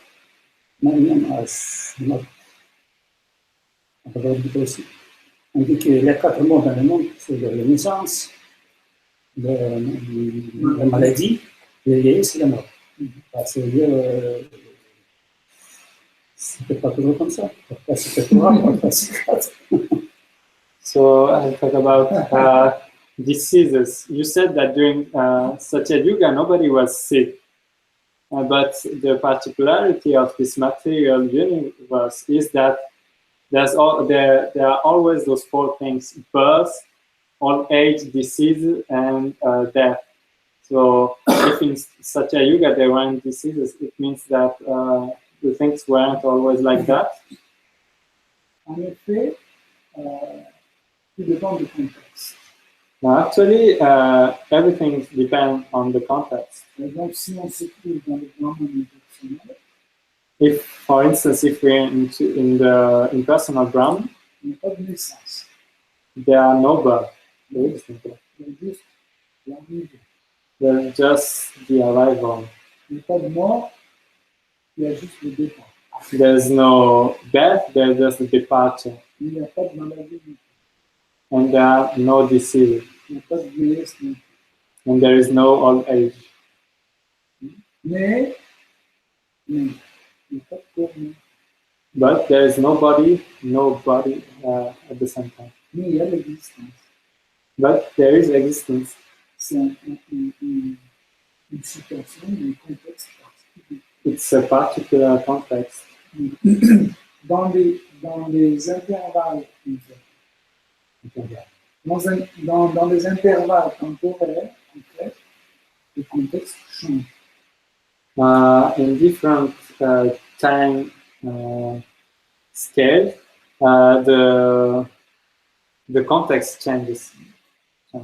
Même aussi. On dit que les quatre mots dans le monde, c'est la naissance, la maladie, le vieillesse et la mort. Parce que c'était pas toujours comme ça. Parfois c'était 3, parfois c'est 4. So I'll talk about diseases. You said that during Satya Yuga, nobody was sick. But the particularity of this material universe is that there are always those four things: birth, old age, disease, and death. So if in Satya Yuga there weren't diseases, it means that the things weren't always like that. En effet, tout dépend du contexte. Now, actually, everything depends on the context. Par exemple, si on se trouve dans le grand monde personnel, If, for instance, if we're in the impersonal Brahman, il n'y a pas de naissance. there are no birth. There is no birth. Il y a juste l'arrivée. There's just the arrival. Il n'y a pas de mort, il y a juste le départ. There's no death, there's just the departure. Il n'y a pas de maladie, And there are no disease. il n'y a pas de vieillesse. And there is no old age. Mais, il n'y a pas de corps, But there is no body at the same time. mais il y a l'existence. But there is existence. C'est une situation, un contexte particulier. It's a particular context. Dans les intervalles, dans les intervalles temporaires, en fait, le contexte change. In different time scale, the context changes.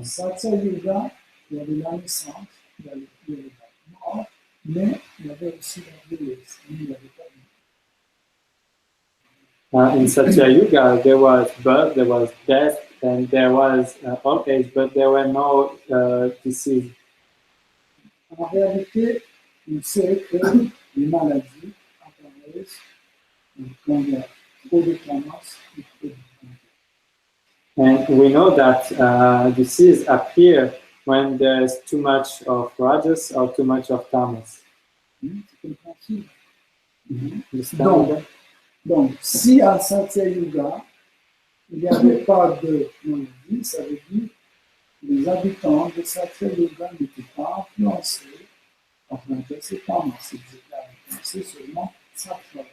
Satya Yuga, il y avait la naissance, il y avait la mort, mais il y avait aussi la vieillesse. Il n'y avait pas de In Satya Yuga, there was birth, there was death, and there was old age, but there were no disease. En réalité, on sait que les maladies apparaissent quand il y a trop de tamas et trop de tamas. And we know that disease appear when there's too much of rajas or too much of tamas. C'est compréhensible. Understand? Donc, si à Satya Yuga, il n'y avait pas de maladie, ça veut dire que les habitants de Satya Yuga n'étaient pas influencés par rajas et tamas. Ils étaient influencés seulement Satya.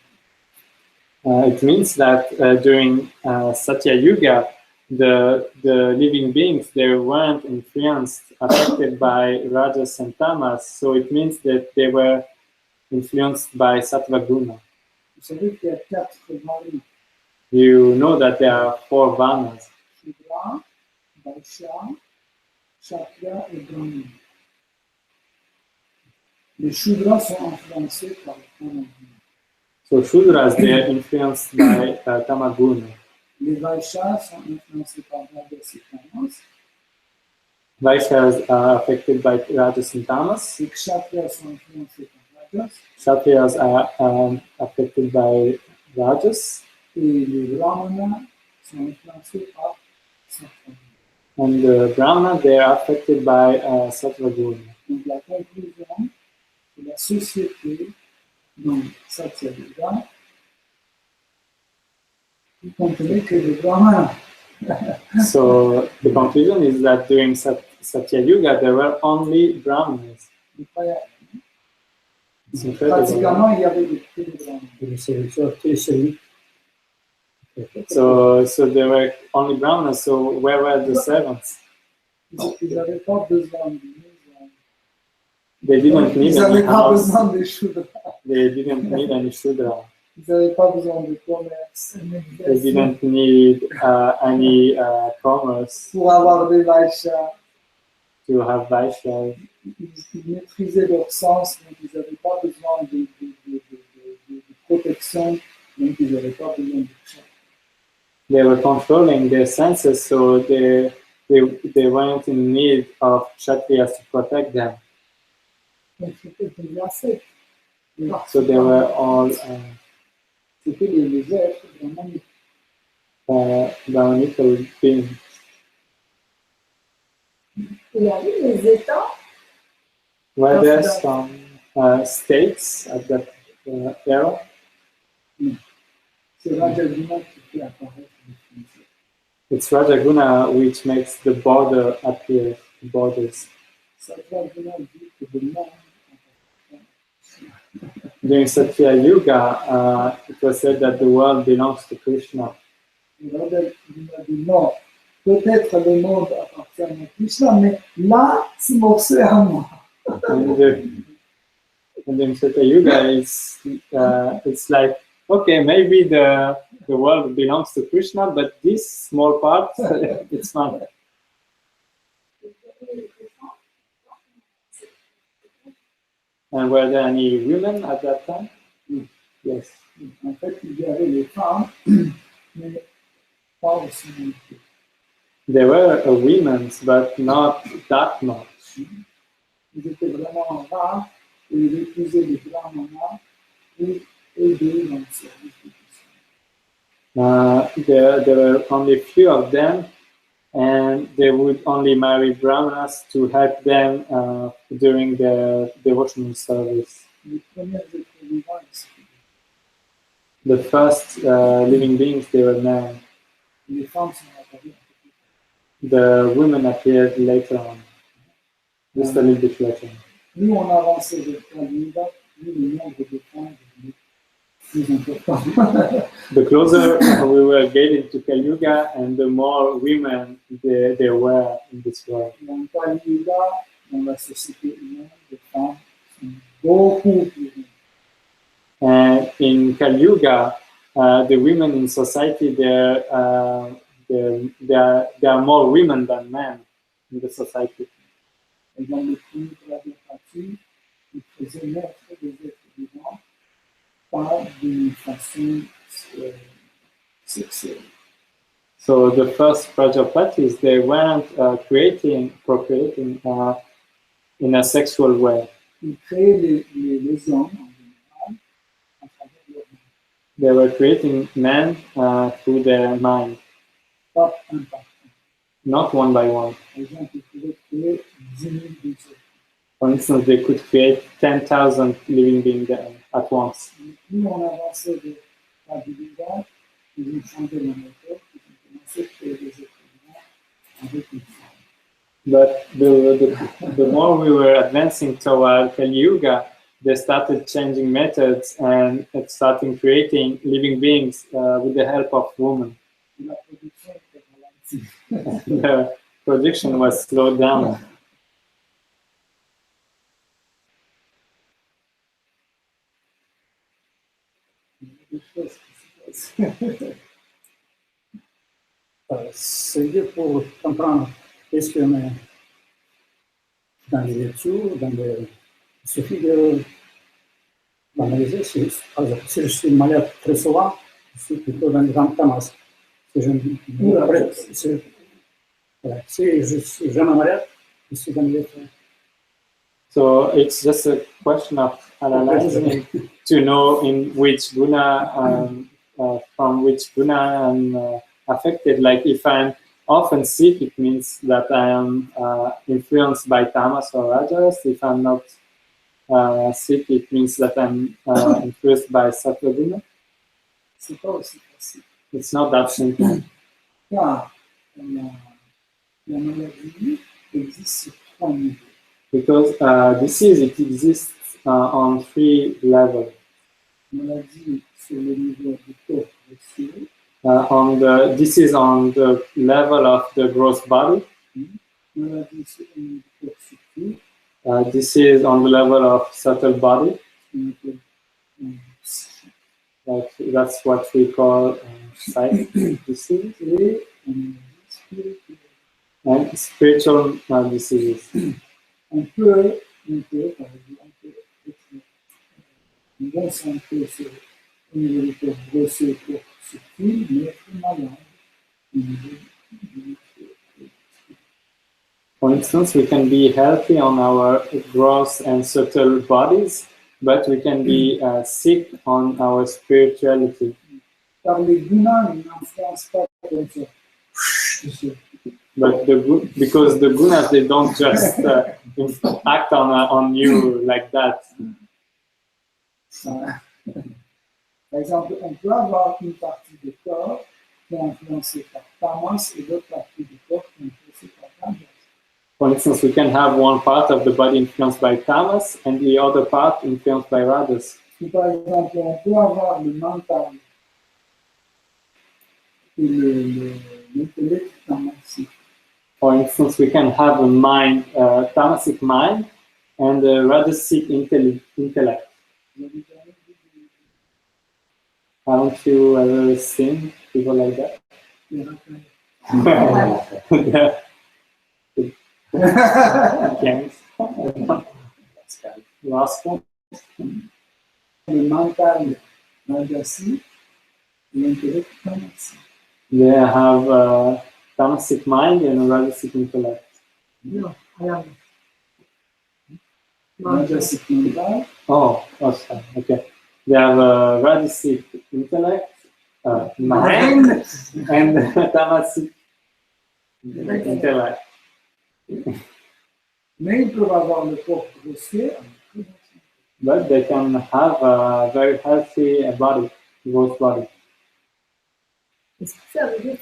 It means that during Satya Yuga, the living beings, they weren't affected by rajas and tamas, so it means that they were influenced by sattva guna. Vous savez qu'il y a 4 varnas: You know that there are 4 varnas: Shudra, Vaishya, Kshatriya et Brahmana. Les Shudras sont influencés par le prana. So Shudras, they are influenced by Tamaguna. Les Vaishyas sont influencés par Rajas et Tamas. Vaishyas are affected by Rajas and Tamas. Les Kshatriyas sont influencés par Rajas. Kshatriyas are affected by Rajas. Et les Brahmanas sont influencés par Sattva. And the Brahma, they are affected by Sattva-guna. Donc la conclusion de la société dans Satya Yuga, il contenait que les Brahmanas. So the conclusion is that during Satya Yuga, there were only Brahmanas. It's incredible. Pratiquement, il y avait que des Brahmanas. So there were only Brahmanas, so where were the servants? Ils n'avaient pas besoin de maison. They didn't need Ils any n'avaient pas house. besoin des Shudras. They didn't need any Shudra. Ils n'avaient pas besoin de commerce. They didn't need any commerce Pour avoir des Vaishyas. to have Vaishyas. Ils maîtrisaient leur sens, donc ils n'avaient pas besoin de protection, donc ils n'avaient pas besoin de ça. They were controlling their senses, so they weren't in need of Kshatriyas to protect them. Donc c'était déjà fait. So they were all C'était les êtres vraiment. Brahmanical beings. Il y avait les États. Were there some states at that era? C'est Rajaguna qui fait apparaître les Français. It's Rajaguna which makes the border appear, the borders. Rajaguna dit que le monde During Satya Yuga, it was said that the world belongs to Krishna. Rajaguna dit non, peut-être le monde appartient à Krishna, mais là, ce morceau est à moi. And in Satya Yuga, it's like, okay, maybe the world belongs to Krishna, but this small part, it's not. And were there any women at that time? Yes. En fait, il y avait les femmes, mais pas aussi nombreuses. There were women, but not that much. Ils étaient vraiment rares et ils épousaient les brahmanas pour aider dans le service de Krishna. There were only few of them, and they would only marry brahmanas to help them during the devotional service. Les premiers êtres vivants, The first living beings, they were men. les femmes sont apparues. The women appeared later on, just a little bit later. Plus on avançait vers Kali-yuga, plus le nombre de femmes devenait plus important. The closer we were getting to Kali Yuga, and the more women there were in this world. Dans Kali-yuga, dans la société humaine, les femmes sont beaucoup plus nombreuses. And in Kali Yuga, the women in society, there are more women than men in the society. Et dans le pays de la démocratie, ils faisaient naître des êtres vivants pas d'une façon sexuelle. So the first Prajapatis, they weren't procreating in a sexual way. Ils créaient les hommes en général à travers leur monde, They were creating men through their mind, pas un par un. not one by one. Par exemple, ils pouvaient créer 10 000 êtres. For instance, they could create 10,000 living beings at once. Plus on avançait vers la division, ils ont changé la méthode, ils ont commencé à créer des êtres vivants avec une femme. But the more we were advancing toward Kali Yuga, they started changing methods and starting creating living beings with the help of women. La production était ralentie. The production was slowed down. Des choses qui se passent. C'est bien pour comprendre est-ce qu'on est dans les lectures, il suffit de l'analyser. Par exemple, si je suis malade très souvent, je suis plutôt dans le grand tamas. Si je suis jamais malade, je suis dans le So it's just a question of analyzing to know in which guna, from which guna I'm affected. Like if I'm often sick, it means that I am influenced by tamas or rajas. If I'm not sick, it means that I'm influenced by sattva guna. C'est pas aussi facile. It's not that simple. Car la maladie existe sur 3 niveaux. Because disease, it exists on 3 levels. Maladie sur le niveau du corps grossier, This is on the level of the gross body. maladie sur le niveau du corps subtil, This is on the level of subtle body. qu'on appelle psychique, Like that's what we call psychic disease et la maladie spirituelle. and spiritual diseases. On peut, par exemple, être en bonne santé au niveau du corps grossier et corps subtil, mais être malade au niveau du corps. For instance, we can be healthy on our gross and subtle bodies, but we can be sick on our spirituality. Car les gunas n'influencent pas comme ça. But because the gunas, they don't just act on you like that. Par exemple, on peut avoir une partie du corps qui est influencée par tamas et d'autres parties du corps qui sont influencées par rajas. For instance, we can have one part of the body influenced by tamas and the other part influenced by rajas. Si par exemple, on peut avoir le mental et l'intellect tamasique. For instance, we can have a mind, tamasic mind, and a rajasic intellect. Haven't you ever seen people like that? Gangs. Last one. Le mental rajasique et l'intellect tamasique. They have a tamasic mind and a rajasic intellect. Non, alors. Rajasic mental, Oh, sorry. Okay. They have a rajasic intellect, mind, and tamasic intellect. mais ils peuvent avoir le corps grossier. But they can have a very healthy body, gross body. Est-ce que ça veut dire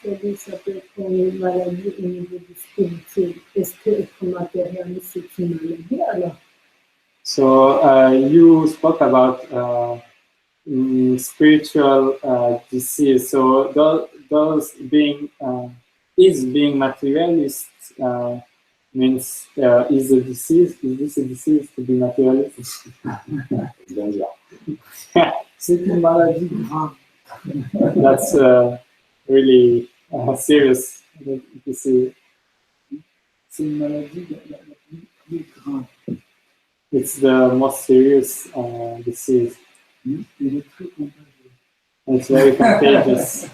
que ça peut être une maladie au niveau du spirituel? Est-ce que être matérialiste, c'est une maladie alors? So you spoke about spiritual disease. So those being being materialist means is a disease? Is this a disease to be materialist? C'est une maladie grave. That's really serious disease. C'est une maladie la plus grave. It's the most serious disease. Il est très contagieux. It's very contagious.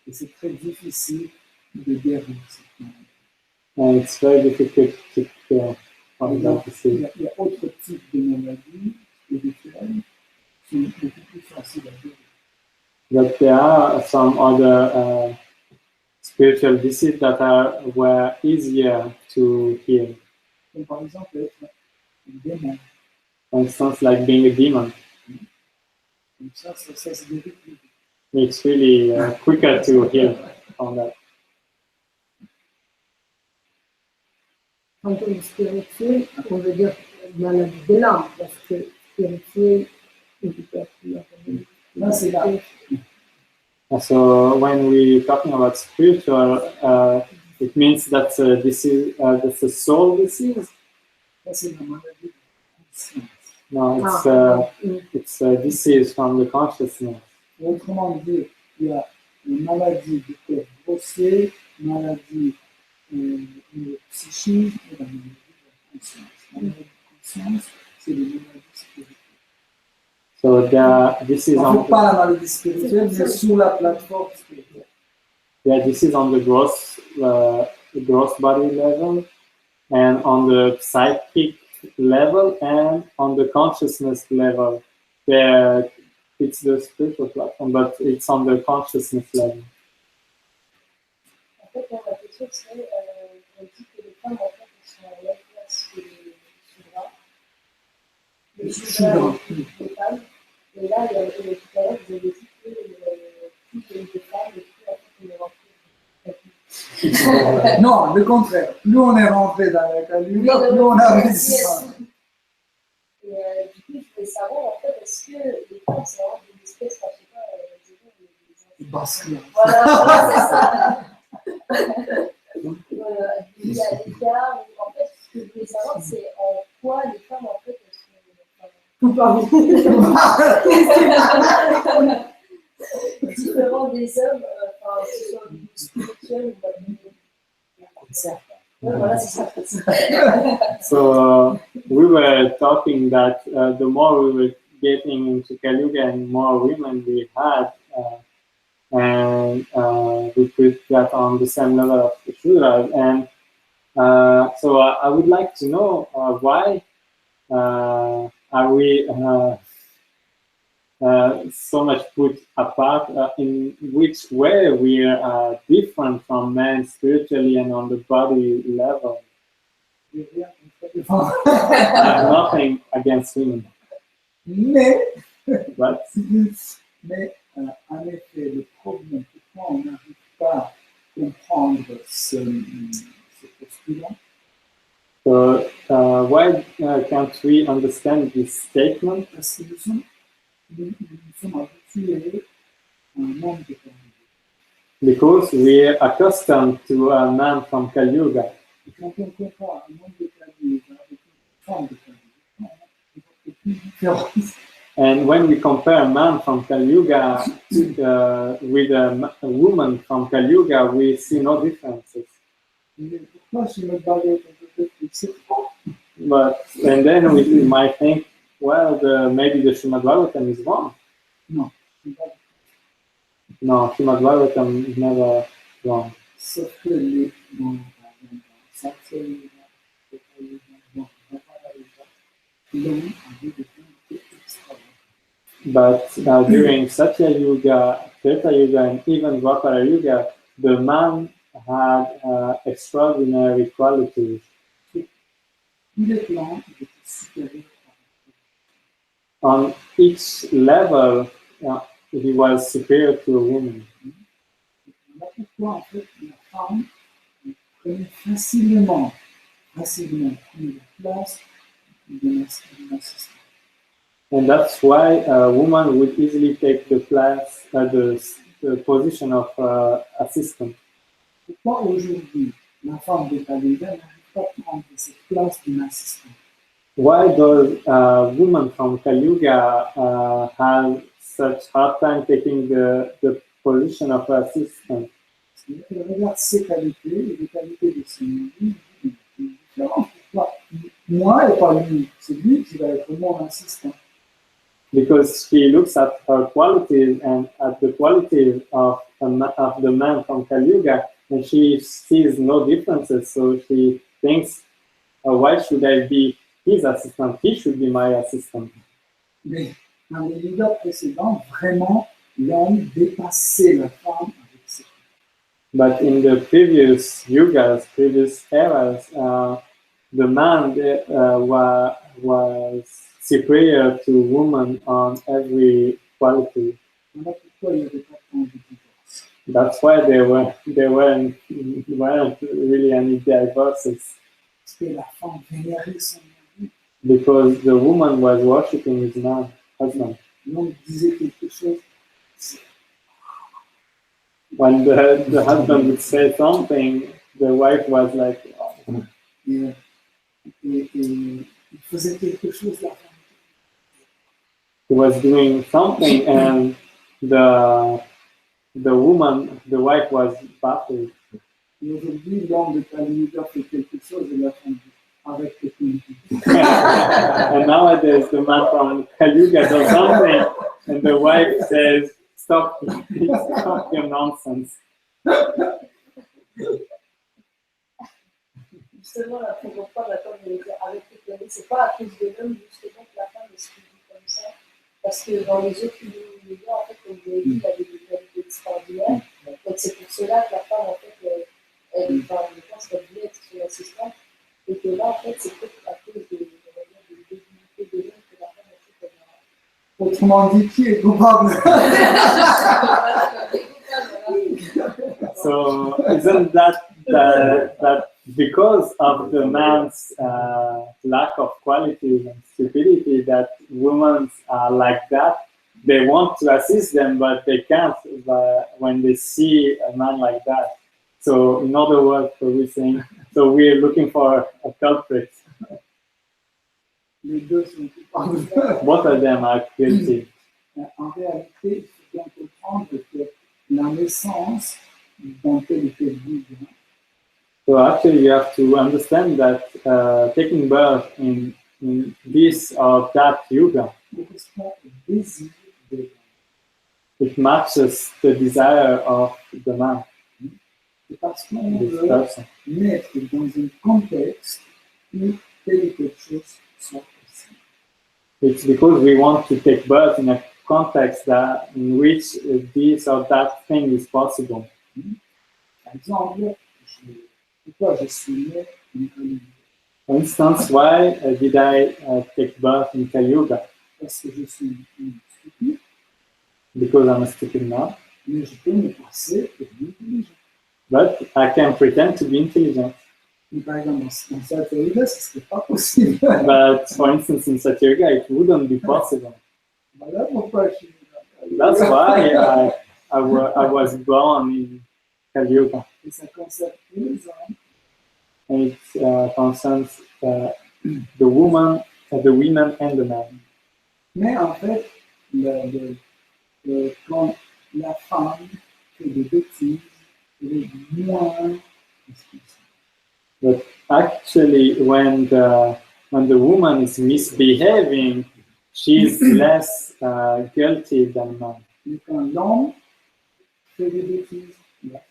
Et c'est très difficile de guérir cette maladie. And it's very difficult to cure from that disease. Il y a autre type de maladies spirituelles qui sont beaucoup plus faciles à guérir. But there are some other spiritual diseases that were easier to heal. Comme par exemple être un démon. For instance, like being a demon. Comme ça se guérit plus vite. It's really quicker to heal from that. Quand on dit spirituel, on veut dire maladie de l'âme, parce que spirituel, on peut être Là, c'est là. So when we're talking about spiritual, it means that's a disease, that's a soul disease. Là, c'est la maladie de conscience. No, it's a disease from the consciousness. Autrement dit, il y a une maladie du corps grossier, maladie psychique et la maladie de la conscience. La maladie de conscience, c'est les maladies spirituelles. This is En on fait, pas la maladie spirituelle, mais sur la plateforme spirituelle. this is on the gross body level, and on the psychic level, and on the consciousness level. It's the spiritual platform, but it's on the consciousness level. En fait, la question c'est, on dit que les femmes en fait elles sont à la place que les Shudras, les femmes. Et là, tout à l'heure, vous avez dit que plus il y a eu de femmes, et plus en fait on est rentré. Non, le contraire. Plus on est rentré dans la Kaluga, plus on a réussi. Et du coup, je voulais savoir, en fait, est-ce que les femmes, c'est vraiment des espèces, enfin, je sais pas, Il bascule. voilà, c'est ça. Il y a des cas où, en fait, ce que je voulais savoir, c'est en quoi les femmes, en fait, elles sont différentes des hommes, enfin, que ce soit au niveau spirituel ou pas. Voilà, c'est ça. So we were talking that the more we were getting into Kaluga and more women we had, and we put that on the same level of the Shudras. And so I would like to know why are we so much put apart, in which way we are different from men spiritually and on the body level. I have nothing against women. Mais, But en effet, le problème, pourquoi on n'arrive pas à comprendre ce postulat? so, why can't we understand this statement? Parce que nous sommes habitués à un monde de Kaluga. Because we are accustomed to a man from Kalyuga. Et quand on compare un monde de Kaluga avec une femme de Kaluga, il n'y a aucune différence. And when we compare a man from Kalyuga with a woman from Kalyuga, we see no differences. Mais pourquoi Srimad Bhagavatam peut-être que c'est pas? And then we might think, well, maybe the Srimad Bhagavatam is wrong. Non, c'est pas. No, Srimad Bhagavatam is never wrong. Sauf que les dans Satya Yoga, dans Bhagavad Yoga, l'homme avait des qualités extraordinaires. But during Satya Yuga, Treta Yuga, and even Dwapara Yuga, the man had extraordinary qualities. Tous les plans étaient supérieurs. On each level, he was superior to a woman. Voilà pourquoi, en fait, la femme prenait facilement prenait la place de l'assistant. And that's why a woman would easily take the place, the position of assistant. Pourquoi aujourd'hui, la femme de Kaluga n'arrive pas à prendre cette place d'une assistante? Why does a woman from Kalyuga have such hard time taking the position of assistant? Parce qu'elle regarde ses qualités et les qualités de son mari, c'est différent. Pourquoi moi et pas lui? C'est lui qui va être mon assistant. Because she looks at her qualities and at the qualities of the man from Kalyuga, and she sees no differences. So she thinks, why should I be his assistant? He should be my assistant. Mais dans les yogas précédents, vraiment, l'homme dépassait la femme avec ses qualités. But in the previous yugas, previous eras, the man was superior to woman on every quality. Voilà pourquoi il n'y avait pas tant de divorce. That's why there weren't really any divorces, Parce que la femme vénérait son mari. because the woman was worshiping his husband. L'homme disait quelque chose. When the husband would say something, the wife was like, oh. Et il faisait quelque chose, la femme. He was doing something, and the wife was baffled. Et aujourd'hui, l'homme de Kaluga fait quelque chose et la femme dit. avec technologie. And nowadays, the man from Kalyuga does something, and the wife says, "Stop, stop your nonsense." Justement, la pauvre femme, comme je l'ai dit, avec technologie, c'est pas à cause de l'homme, justement, que la femme est suivie comme ça. Parce que dans les autres milieux, en fait, comme je l'ai dit, il y avait des qualités extraordinaires. Donc c'est pour cela que la femme, en fait, elle, je pense qu'elle voulait être son assistante. Et que là, en fait, c'est peut-être à cause de débilité de l'homme que la femme, en fait, elle a. Autrement dit, qui est coupable? So isn't that because of the man's lack of quality and stupidity that women are like that? They want to assist them, but they can't when they see a man like that. So in other words, we're saying, so we're looking for a culprit. Les deux sont coupables. Both of them are guilty. En réalité, il faut bien comprendre que la naissance dont elle était libre, So actually, you have to understand that taking birth in this or that yuga, correspond au désir de l'homme. it matches the desire of the man, C'est parce qu'on this veut person. naître dans un contexte où telle ou telle chose soit possible. It's because we want to take birth in a context in which this or that thing is possible. Par exemple, pourquoi je suis né en Colombie? For instance, why did I take birth in Kali-yuga? Parce que je suis stupide, Because I'm a stupid man. mais je peux me passer pour intelligent. But I can pretend to be intelligent. Mais par exemple, dans cette théorie-là, ce ne serait pas possible. But for instance, in Satyuga, it wouldn't be possible. Voilà pourquoi je suis né. That's why I was born in Kali-yuga. Et ça concerne tous les hommes, And it concerns the women and the man. mais en fait, quand la femme fait des bêtises, elle est moins responsable. But actually, when the woman is misbehaving, she's less guilty than man. Mais quand l'homme fait des bêtises, il a fait.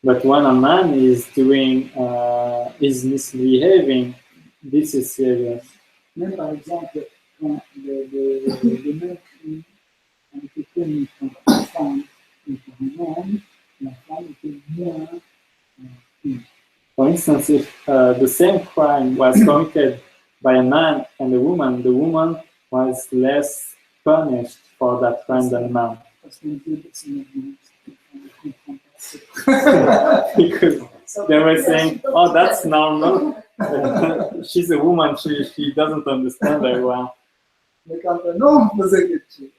But when a man is misbehaving, this is serious. Même par exemple, quand le même crime a été commis contre une femme et pour un homme, la femme était moins punie. For instance, if the same crime was committed by a man and the woman was less punished for that crime than a man. Parce qu'on dit que c'est normal, on ne comprend pas. Because they were saying, "Oh, that's normal. She's a woman. She doesn't understand very well." Mais quand un homme faisait quelque chose,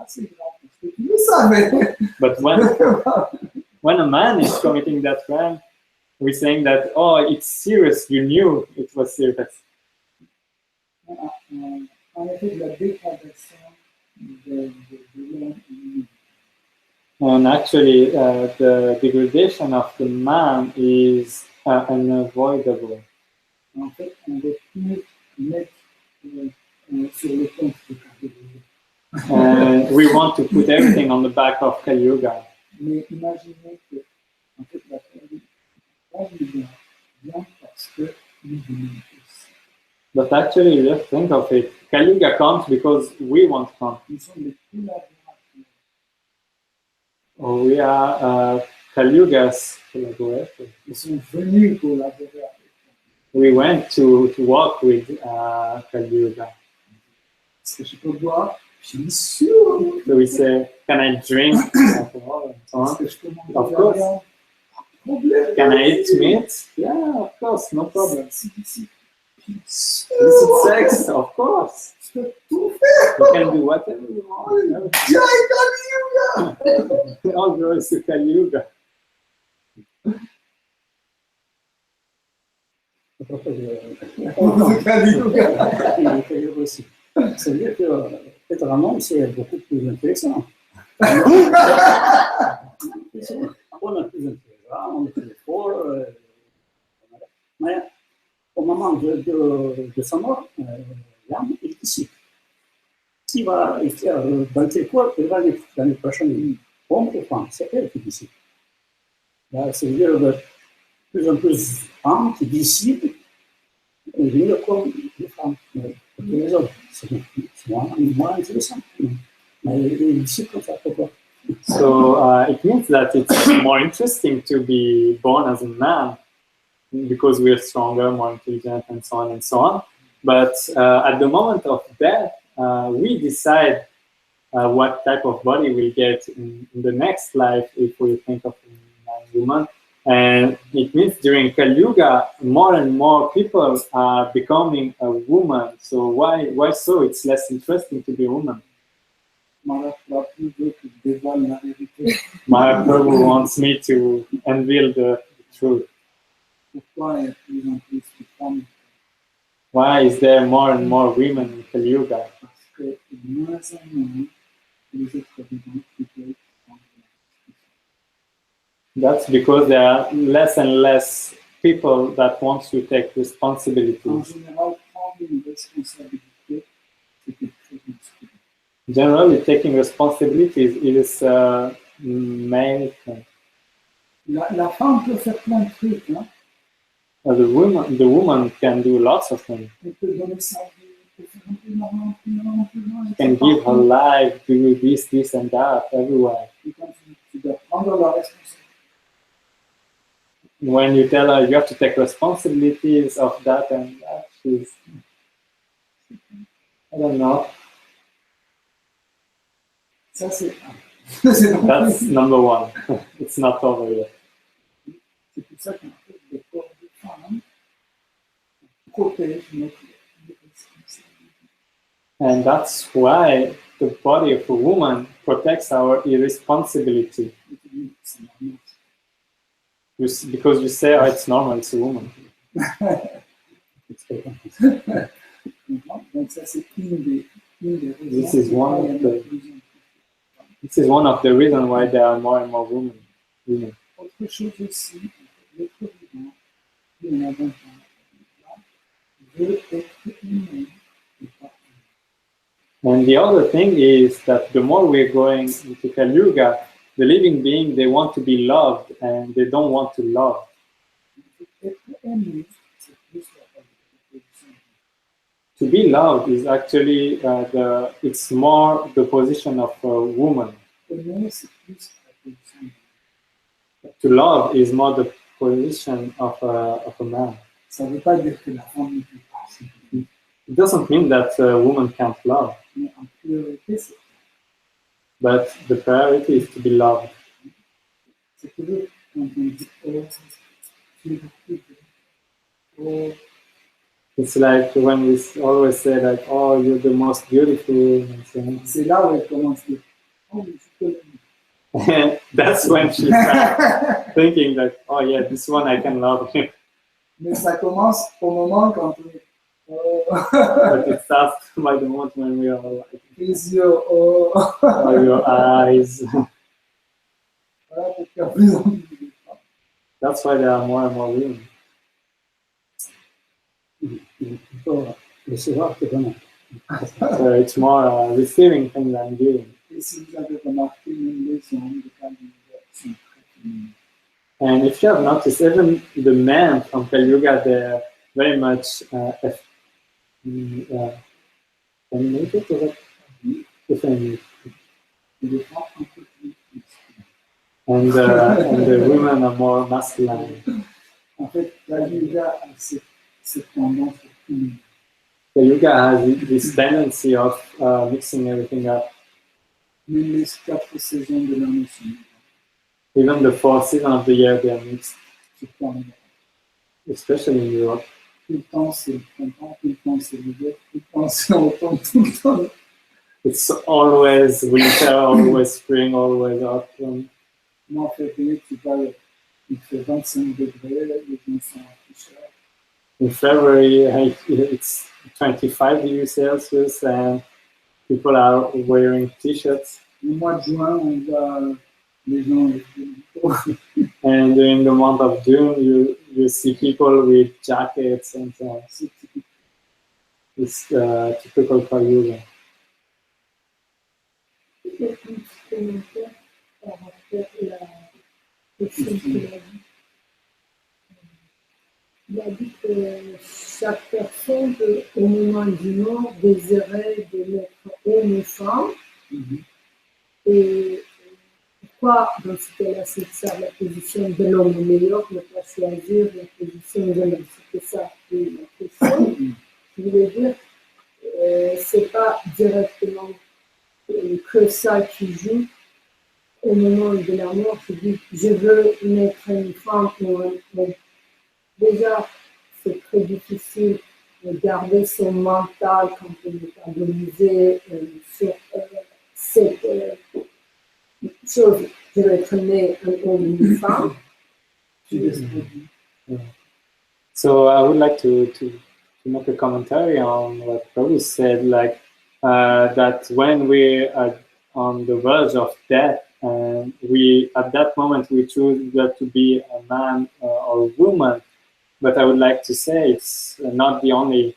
c'est grave, parce que tu le savais. But when a man is committing that crime, we're saying that, "Oh, it's serious. You knew it was serious." En effet, de la dégradation de l'homme humain. And actually, the degradation of the man is unavoidable. En fait, on veut tout mettre sur le compte de Kali-yuga. And we want to put everything on the back of Kali-yuga. Mais imaginez que, en fait, la Kali-yuga vient parce que nous voulons tous. But actually, just think of it. Kali-yuga comes because we want to come. Nous sommes les collaborateurs. We are Kali-yuga's collaborators. Ils sont venus collaborer avec nous. We went to work with Kali-yuga. Est-ce que je peux boire? Bien sûr. So we say, can I drink alcohol and so Est-ce on? que je peux manger Of de la course. viande? Pas de problème. Can I eat meat? Yeah, of course, no problem. C'est bien Is sûr. it sex? Of course. Je peux tout faire. You can do whatever you want. Jai Kali-yuga. All goes to Kali-yuga. À propos de C'est Kali-yuga. Kali-yuga aussi. C'est-à-dire qu'être un homme, c'est beaucoup plus intéressant. On est plus intelligent, on est plus fort. Mais au moment de sa mort, l'âme est dissipe. Qui va faire dans quel corps il va naître l'année prochaine, homme ou femme, c'est elle qui décide. Là, c'est-à-dire de plus en plus âmes qui décident de venir comme les femmes, pour tous les autres. C'est moins intéressant. Mais il décide comme ça, pourquoi? So it means that it's more interesting to be born as a man because we're stronger, more intelligent, and so on and so on. But at the moment of death, we decide what type of body we get in the next life if we think of a man, woman. And it means during Kali Yuga, more and more people are becoming a woman. So why so? It's less interesting to be a woman. Mahaprabhu veut que je dévoile la vérité. Prabhu wants me to unveil the truth. Pourquoi il y a de plus en plus de femmes? Why is there more and more women in Kali Yuga? Parce que de moins en moins, les êtres vivants qui peuvent prendre la That's because there are less and less people that want to take En responsibilities. général, prendre une responsabilité, c'est quelque chose de difficile. Generally, taking responsibilities is a male thing. La femme peut faire plein de trucs, hein. The woman can do lots of things. Elle peut donner sa vie, elle peut faire un peu d'argent, plus loin, Can give her life, do this and that everywhere. Et quand tu dois prendre la responsabilité, When you tell her you have to take responsibilities of that and that, she's, I don't know. ça c'est c'est non That's plus. number one. It's not over yet. C'est pour ça qu'en fait, le corps de femme protège notre responsabilité. And that's why the body of a woman protects our irresponsibility. C'est normal. Because you say, oh, it's normal, it's a woman. Donc ça c'est une des raisons. This is one pourquoi il y of en a the- de plus en plus. This is one of the reasons why there are more and more women. Autre chose aussi, l'être vivant, il y en a 20 ans, veut être humain et pas humain. And the other thing is that the more we're going into Kali Yuga, the living being, they want to be loved and they don't want to love. Être aimé, c'est plus la position. To be loved is actually it's more the position of a woman. Aimer, c'est plus la position. To love is more the position of a man. Ça ne veut pas dire que la femme ne peut pas. It doesn't mean that a woman can't love, Mais en priorité, but the priority is to be loved. c'est toujours quand on dit oh, c'est oh, It's like when we always say like, oh, you're the most beautiful. And so on. c'est là où elle commence à dire oh, mais je peux l'aimer. That's when she starts thinking that, oh yeah, this one I can love. Mais ça commence au moment quand on est oh, But it starts by the moment when we are like, les yeux, oh. oh, your eyes. Voilà pourquoi plus en plus de femmes. That's why there are more and more women. Plutôt recevoir que donner. So it's more receiving things than giving. Et si vous avez remarqué, même les hommes de Kali Yuga sont très féminins. And if you have noticed, even the men from Kali Yuga, they're very much feminated, or what? Effeminate. Et les femmes un peu plus masculines. And the women are more masculine. En fait, Kali Yuga a cette tendance à féminin. The Yuga has this tendency of mixing everything up. Même les 4 saisons de l'année sont mixtes. Even the 4 seasons of the year, they are mixed, Surtout en Europe. especially in Europe. Tout le temps c'est le printemps, tout le temps c'est l'hiver, tout le temps c'est l'automne, tout le temps. It's always winter, always spring, always autumn. Moi, en février, tu vois, il fait 25 degrés, les gens sont en t-shirt. In February, it's 25 degrees Celsius and people are wearing t-shirts. Le mois de juin, on voit les gens avec des manteaux. And during the month of June, you you see people with jackets and so on. It's typical for you. Peut-être un petit commentaire par rapport à la question qu'il a dit. Il a dit que chaque personne peut, au moment du mort, désirer de naître homme ou femme. Et pourquoi, dans ce cas-là, c'est ça la position de l'homme meilleur, ne pas choisir la position de l'homme? C'était ça la question. Je voulais dire, c'est pas directement que ça qui joue au moment de la mort. Je dis, je veux naître une femme ou un homme. Déjà, c'est très difficile de garder son mental quand on est agonisé sur cette chose. Je veux être né un homme ou une femme. So I would like to make a commentary on what Prabhu said, like that when we are on the verge of death, we at that moment we choose that to be a man or a woman. But I would like to say it's not the only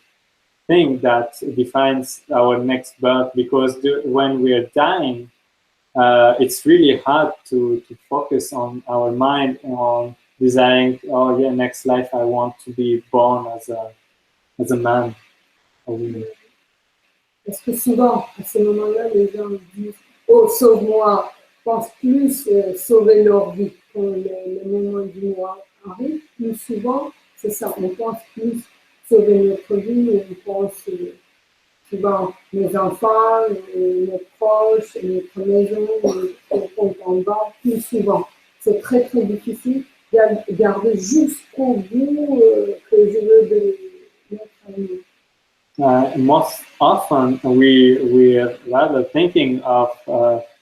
thing that defines our next birth, because when we are dying, it's really hard to focus on our mind and on desiring, oh yeah, next life I want to be born as a man or woman. Parce que souvent, à ce moment-là, les gens disent « Oh, sauve-moi », pensent plus sauver leur vie. Quand le moment du mort arrive, plus souvent, c'est ça, on pense plus sauver notre vie, on pense souvent mes enfants, nos proches, notre maison, notre compte en banque, plus souvent. C'est très très difficile de garder jusqu'au bout que je veux de mettre en nous. Most often we are rather thinking of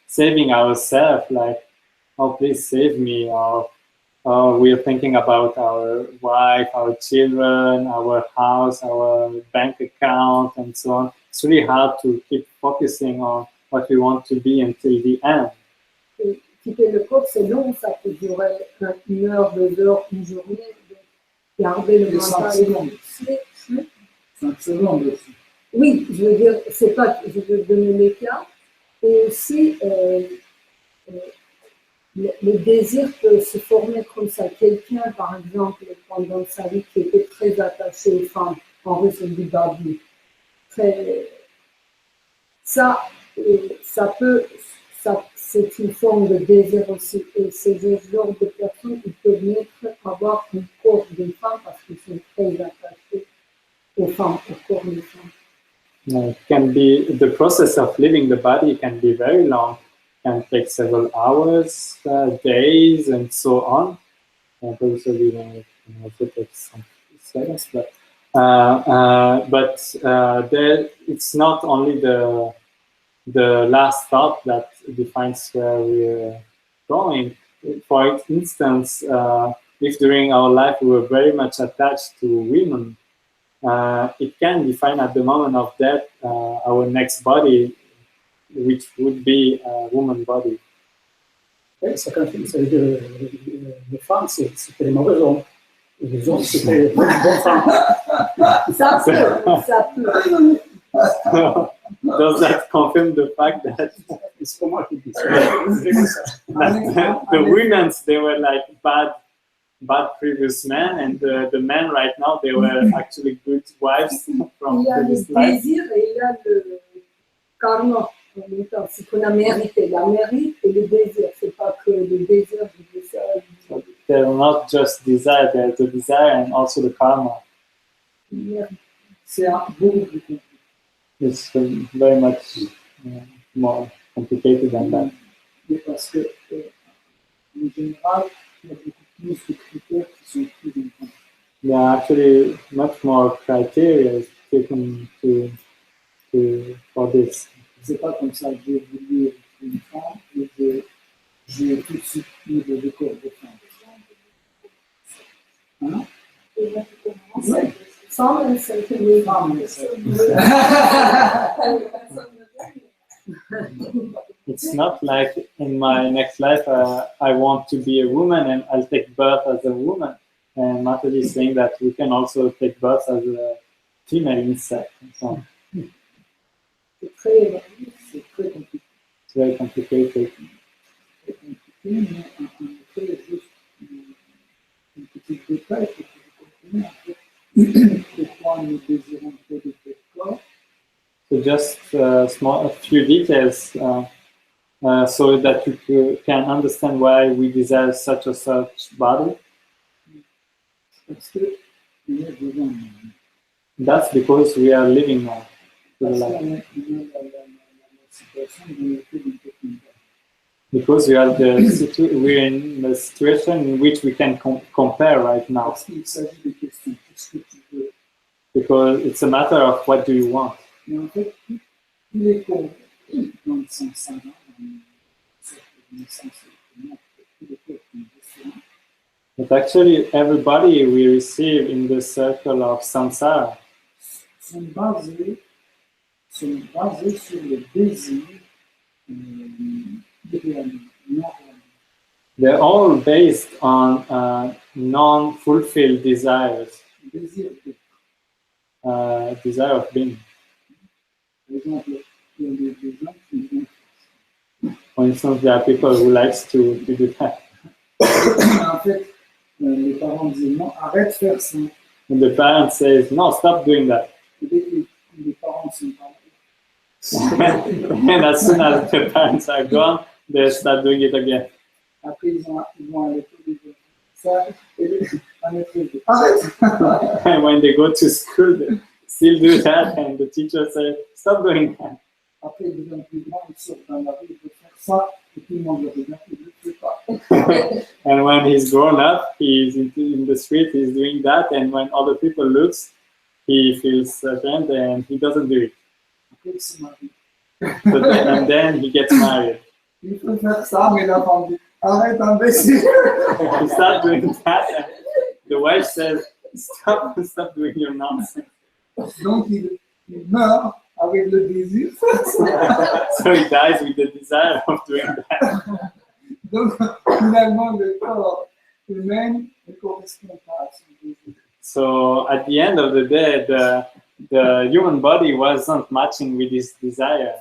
saving ourselves, like, oh please save me, or we are thinking about our wife, our children, our house, our bank account, and so on. It's really hard to keep focusing on what we want to be until the end. Et quitter le corps, c'est long, ça peut durer 1 heure, 2 heures, une journée, de garder le mental. 5 secondes aussi. Oui, je veux dire, c'est pas, je veux donner les cas. Et aussi, le désir peut se former comme ça. Quelqu'un, par exemple, pendant sa vie, qui était très attaché aux femmes, en russe, on dit babi. Ça peut, c'est une forme de désir aussi. Et ces genres de personnes, ils peuvent avoir un corps de femme parce qu'ils sont très attachés aux femmes, au corps des femmes. It can be, the process of leaving the body can be very long, can take several hours, days, and so on. Also, we can also take some seconds, but there, it's not only the last thought that defines where we're going. For instance, if during our life we were very much attached to women, it can define at the moment of death our next body, which would be a woman body. Oui, ça confirme. Les femmes, c'était les mauvais hommes. Et les hommes, c'était les bonnes femmes. Ça peut. Does that confirm the fact that C'est pas moi qui dis ça. the women, they were like bad previous men, and the men right now, they were actually good wives from Il y a le previous life? désir et il y a le karma. En même temps, c'est qu'on a mérité. La mérite et le désir. C'est pas que le désir, je dis ça. So they're not just desire, there's the desire and also the karma. C'est beaucoup plus compliqué. It's very much more complicated than that. Mais parce que, en général, il y a beaucoup plus de critères qui sont pris en compte. There are actually much more criteria taken for this. C'est pas comme ça, j'ai voulu être une femme et j'ai tout de suite mis le corps de femme. Hein? Oui. Femme, c'est que les femmes. It's not like in my next life I want to be a woman and I'll take birth as a woman. And Mataji is saying that we can also take birth as a female insect and so on. C'est très compliqué. It's very complicated. Très compliqué, mais en fait, juste une petite détail pour que vous compreniez en fait pourquoi nous désirons peu de tel corps. So just a few details so that you can understand why we desire such or such body. Parce que nous est vivant. That's because we are living now. Parce qu'on est dans la situation de l'autorité. Because we're in a situation in which we can compare right now. Parce qu'il s'agit de questions. Qu'est-ce que tu veux? Because it's a matter of what do you want. Mais en fait, tous les corps dans le sens dans le sens tous les corps qui sont But actually, everybody we receive in the circle of samsara sont basés sur le désir idéal, non réel. they're all based on non-fulfilled desires, Désir de, desire of being. par exemple, il y a des gens qui vont For instance, there are people who likes to do that. en fait, les parents disent non, arrête de faire ça. And the parent says, no, stop doing that. Et dès que les parents sont pas And as soon as the parents are gone, they start doing it again. après ils vont à l'école, ils disent ça, et la maîtresse dit arrête. And when they go to school, they still do that, and the teacher says, stop doing that. Après ils deviennent plus grands, ils sortent dans la rue, ils veulent faire ça, et tout le monde le regarde, ils ne le fait pas. And when he's grown up, he's in the street, he's doing that, and when other people looks, he feels ashamed and he doesn't do it. Après ils se marient. And then he gets married. Il faut faire ça, mais la femme dit arrête imbécile. He starts doing that, and the wife says, stop doing your nonsense. Donc il meurt avec le désir. So he dies with the desire of doing that. Donc finalement le corps humain ne correspond pas à son désir. So at the end of the day, the human body wasn't matching with his desire.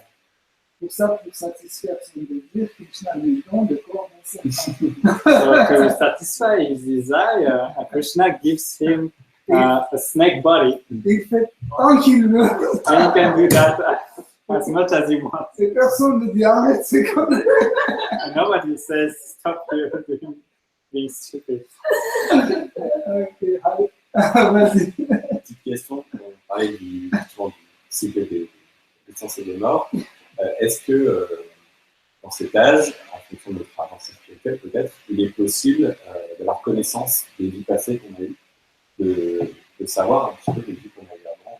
Pour ça, pour satisfaire son désir, Krishna lui donne le corps d'un serpent. So to satisfy his desire, Krishna gives him a snake body. Il fait tant qu'il veut. And he can do that as much as he wants. Et personne ne dit arrête, c'est comme And nobody says, stop being stupid. Ok, allez, vas-y. Petite question, on parlait du cycle des naissances et des morts. Est-ce que dans cet âge, en fonction de notre avancée spirituelle peut-être, il est possible d'avoir connaissance des vies passées qu'on a eues, de savoir un petit peu les vies qu'on a eues avant?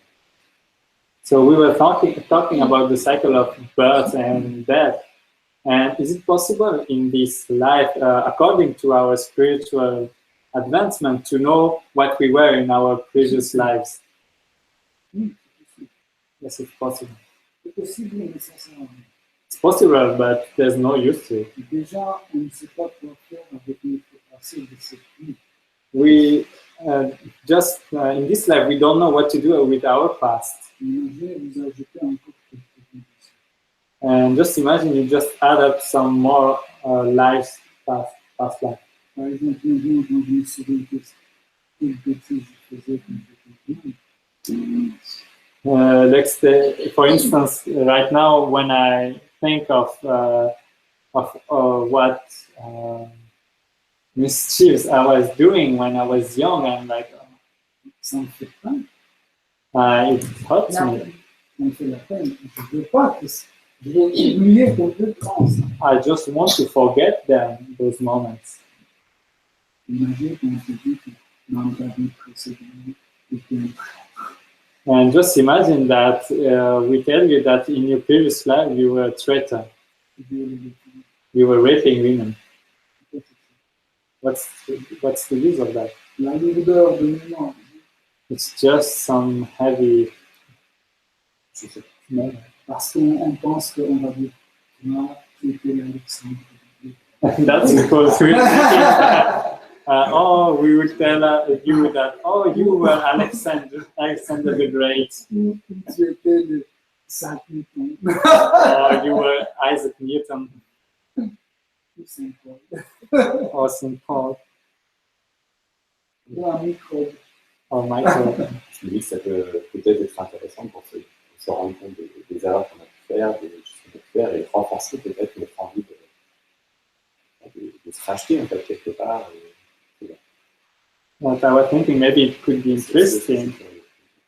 So we were talking about the cycle of birth and death. And is it possible in this life, according to our spiritual advancement, to know what we were in our previous lives? Yes, it's possible. C'est possible, mais ça sert à rien. It's possible, but there's no use to it. Déjà, on ne sait pas quoi faire avec notre passé de cette vie. We just in this life, we don't know what to do with our past. Imaginez, vous ajoutez encore quelques conditions. And just imagine you just add up some more lives, past life. Par exemple, un jour, quand je me souviens quelle bêtise je faisais quand j'étais jeune. For instance, right now, when I think of what mischiefs I was doing when I was young, I'm like, Ça me fait peine. it hurts me. Ça me fait la peine. Je ne veux pas que ça. Je veux oublier complètement ça. I just want to forget them, those moments. Imaginez quand on se dit que dans ta vie précédente, tu étais And just imagine that we tell you that in your previous life you were a traitor. You were raping women. What's the use of that? La lourdeur de mémoire. It's just some heavy. Parce qu'on pense qu'on va dire, non, tu étais l'Alexandre. That's because we're thinking that we would tell you that, oh, you were Alexander the Great, Tu étais le Saint Newton. or you were Isaac Newton, Ou Saint Paul. or Saint Paul, Ou un microbe. or Michael. Je me dis que ça peut peut-être être intéressant pour se rendre compte des erreurs qu'on a pu faire, des choses qu'on a pu faire, et renforcer peut-être notre envie de se racheter en fait quelque part. But I was thinking maybe it could be interesting.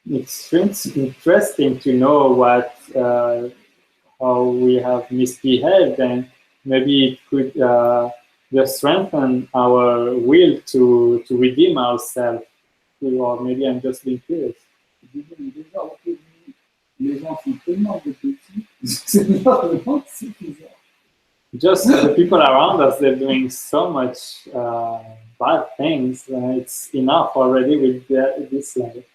It's interesting to know what how we have misbehaved, and maybe it could just strengthen our will to redeem ourselves. Or maybe I'm just being curious. Déjà, les gens sont tellement de petits, c'est vraiment suffisant. Just the people around us, they're doing so much bad things. It's enough already with this life.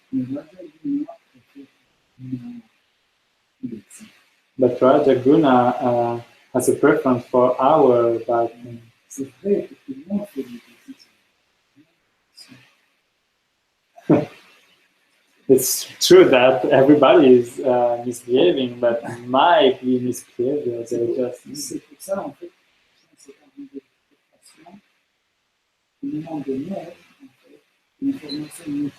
But Rajaguna has a preference for our bad things. C'est vrai que tout le monde fait des bêtises. It's true that everybody is misbehaving, but might be misbehavior. They're just. C'est pour ça, en fait, c'est un de frustration. Au moment de naître, en fait, l'information nous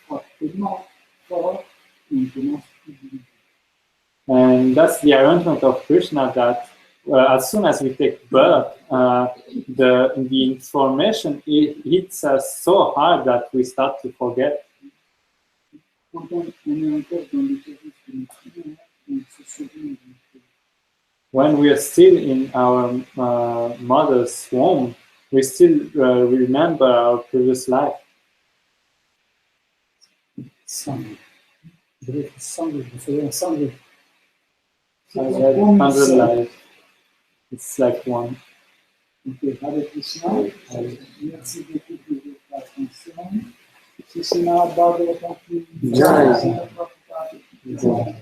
frappe tellement fort qu'on commence à oublier. And that's the arrangement of Krishna that as soon as we take birth, the information hits us so hard that we start to forget. Quand on est encore dans le service de notre mère, on se souvient de notre. When we are still in our mother's womb, we still remember our previous life. Sangue. Sangue, vous savez, un sangue. I had 100 lives. It's like one. Ok, Hare Krishna. Merci beaucoup de votre attention. Srimad Bhagavatam. Jai. Jai.